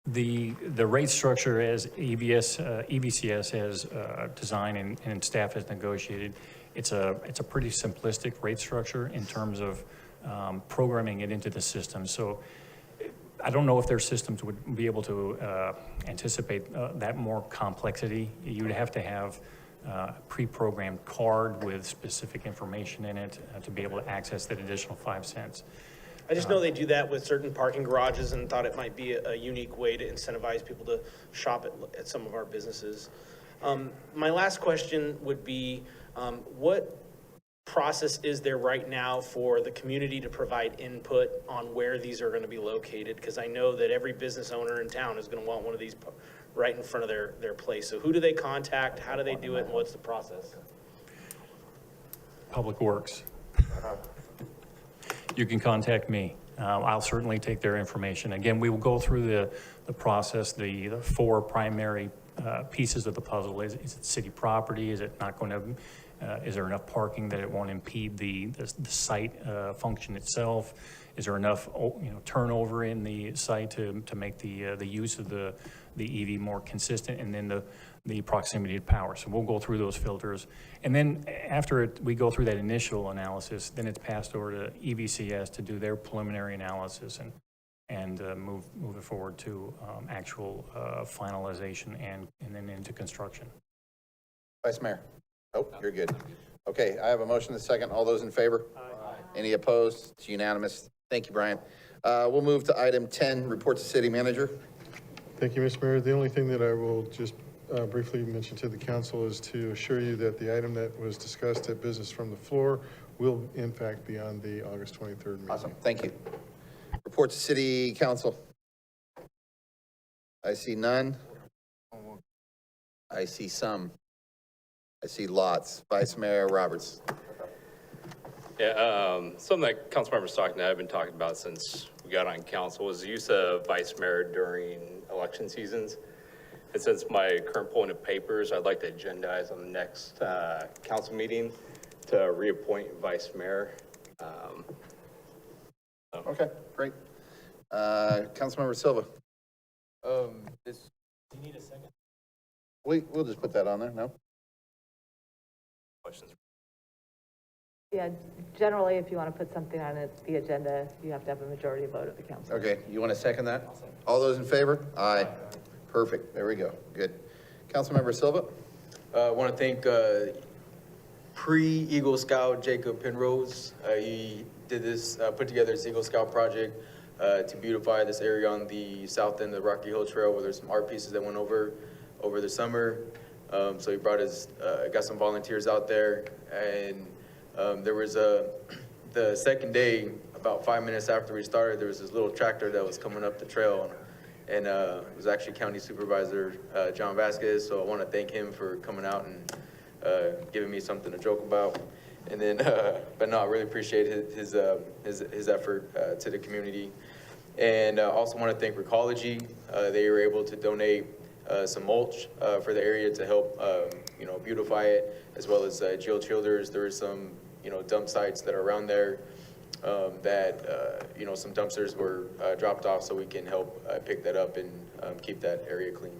T: The rate structure as EVCS has designed and staff has negotiated, it's a pretty simplistic rate structure in terms of programming it into the system. So I don't know if their systems would be able to anticipate that more complexity. You would have to have a pre-programmed card with specific information in it to be able to access that additional 5 cents.
C: I just know they do that with certain parking garages and thought it might be a unique way to incentivize people to shop at some of our businesses. My last question would be, what process is there right now for the community to provide input on where these are going to be located? Because I know that every business owner in town is going to want one of these right in front of their place. So who do they contact? How do they do it? And what's the process?
T: Public Works. You can contact me. I'll certainly take their information. Again, we will go through the process, the 4 primary pieces of the puzzle. Is it city property? Is it not going to, is there enough parking that it won't impede the site function itself? Is there enough, you know, turnover in the site to make the use of the EV more consistent? And then the proximity to power. So we'll go through those filters. And then after we go through that initial analysis, then it's passed over to EVCS to do their preliminary analysis and move it forward to actual finalization and then into construction.
A: Vice Mayor. Oh, you're good. Okay, I have a motion and a second. All those in favor? Aye. Any opposed? It's unanimous. Thank you, Brian. We'll move to item 10, report to city manager.
K: Thank you, Mr. Mayor. The only thing that I will just briefly mention to the council is to assure you that the item that was discussed at business from the floor will in fact be on the August 23rd meeting.
A: Awesome, thank you. Report to city council. I see none. I see some. I see lots. Vice Mayor Roberts.
Q: Yeah, something that Councilmember Stockton and I have been talking about since we got on council was the use of vice mayor during election seasons. And since my current point of papers, I'd like to agendize on the next council meeting to reappoint vice mayor.
A: Okay, great. Councilmember Silva.
C: Do you need a second?
A: We'll just put that on there, no?
Q: Questions?
F: Yeah, generally, if you want to put something on the agenda, you have to have a majority vote of the council.
A: Okay, you want to second that? All those in favor? Aye. Perfect, there we go, good. Councilmember Silva?
O: I want to thank pre-Eagle Scout Jacob Penrose. He did this, put together this Eagle Scout project to beautify this area on the south end of the Rocky Hill Trail where there's some art pieces that went over the summer. So he brought got some volunteers out there, and there was the second day, about 5 minutes after we started, there was this little tractor that was coming up the trail, and it was actually County Supervisor John Vasquez. So I want to thank him for coming out and giving me something to joke about. And then, but no, I really appreciate his effort to the community. And also want to thank Recology. They were able to donate some mulch for the area to help, beautify it, as well as Jill Childers. There were some, dump sites that are around there that, some dumpsters were dropped off, so we can help pick that up and keep that area clean.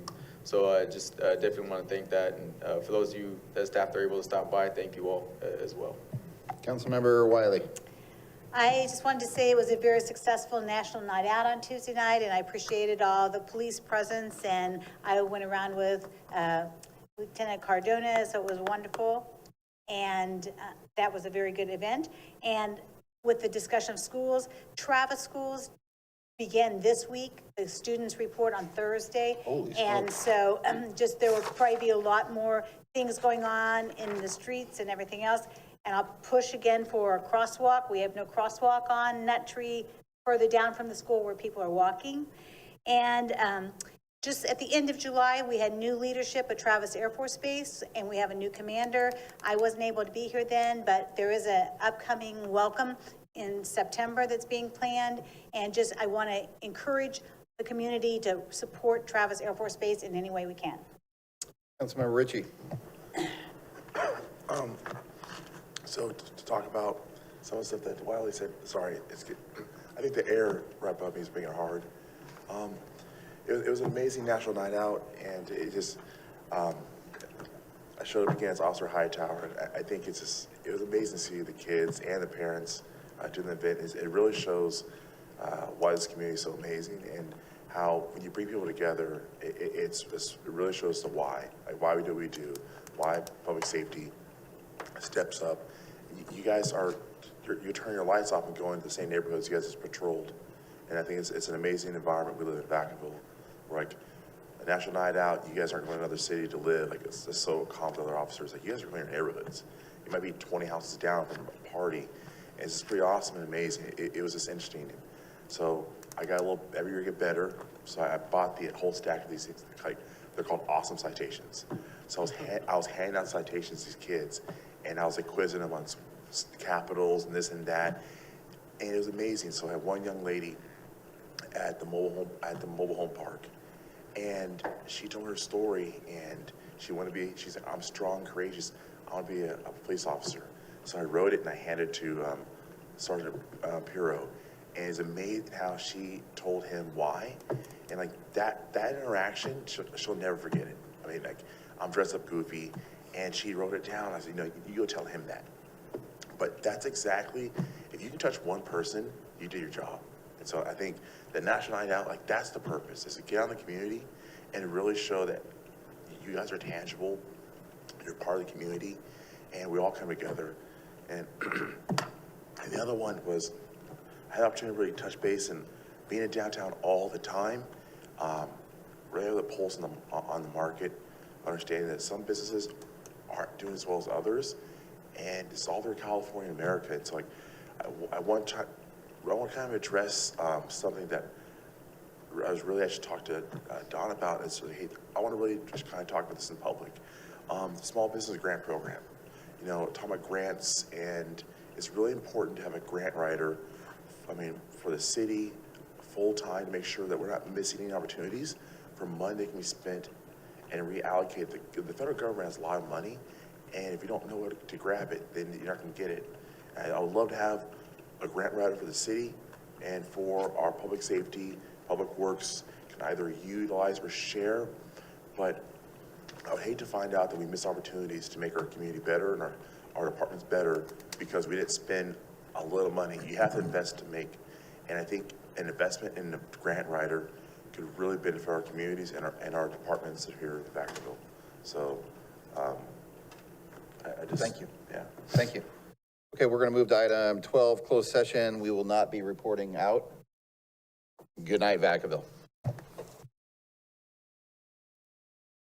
O: So I just definitely want to thank that. And for those of you that staff that are able to stop by, thank you all as well.
A: Councilmember Wiley.
P: I just wanted to say it was a very successful national night out on Tuesday night, and I appreciated all the police presence, and I went around with Lieutenant Cardona, so it was wonderful. And that was a very good event. And with the discussion of schools, Travis schools begin this week. The students report on Thursday.
A: Holy
P: and
A: smokes.
P: so just there will probably be a lot more things going on in the streets and everything else. And I'll push again for a crosswalk. We have no crosswalk on Nut Tree further down from the school where people are walking. And just at the end of July, we had new leadership at Travis Air Force Base, and we have a new commander. I wasn't able to be here then, but there is an upcoming welcome in September that's being planned. And just, I want to encourage the community to support Travis Air Force Base in any way we can.
A: Councilmember Ritchie.
D: So to talk about some of the stuff that Wiley said, sorry, I think the air right above me is making it hard. It was an amazing national night out, and it just, I showed up against Officer Hightower, and I think it was amazing to see the kids and the parents doing the event. It really shows why this community is so amazing, and how when you bring people together, it really shows the why, like why we do what we do, why public safety steps up. You guys you're turning your lights off and going to the same neighborhoods you guys just patrolled. And I think it's an amazing environment. We live in Vacaville. We're like a national night out. You guys aren't going to another city to live. Like, it's just so calm to other officers. Like, you guys are going to your neighborhoods. You might be 20 houses down from a party. And it's just pretty awesome and amazing. It was just interesting. So I got a little, every year get better. So I bought the whole stack of these things. Like, they're called awesome citations. So I was handing out citations to these kids, and I was like quizzing them on capitals and this and that. And it was amazing. So I had one young lady at the mobile home park, and she told her story, and she's like, I'm strong, courageous, I want to be a police officer. So I wrote it and I handed it to Sergeant Piro, and it's amazing how she told him why. And like that interaction, she'll never forget it. I mean, like, I'm dressed up goofy, and she wrote it down. I said, you go tell him that. But that's exactly, if you can touch one person, you did your job. And so I think the National Night Out, like, that's the purpose, is to get out in the community and really show that you guys are tangible, you're part of the community, and we all come together. And, and the other one was, I had the opportunity to really touch base, and being in downtown all the time, really have the pulse on the market, understanding that some businesses aren't doing as well as others, and it's all over California and America. It's like, I want to kind of address something that I should talk to Don about. I want to really just kind of talk about this in public. The Small Business Grant Program, talking about grants, and it's really important to have a grant writer, for the city, full-time, to make sure that we're not missing any opportunities for money that can be spent and reallocate. The federal government has a lot of money, and if you don't know where to grab it, then you're not going to get it. And I would love to have a grant writer for the city and for our public safety, public works, can either utilize or share. But I would hate to find out that we miss opportunities to make our community better and our departments better because we didn't spend a little money. You have to invest to make. And I think an investment in a grant writer could really benefit our communities and our departments here in Vacaville. So
A: Thank you.
D: Yeah.
A: Thank you. Okay, we're going to move to item 12, closed session. We will not be reporting out. Good night, Vacaville.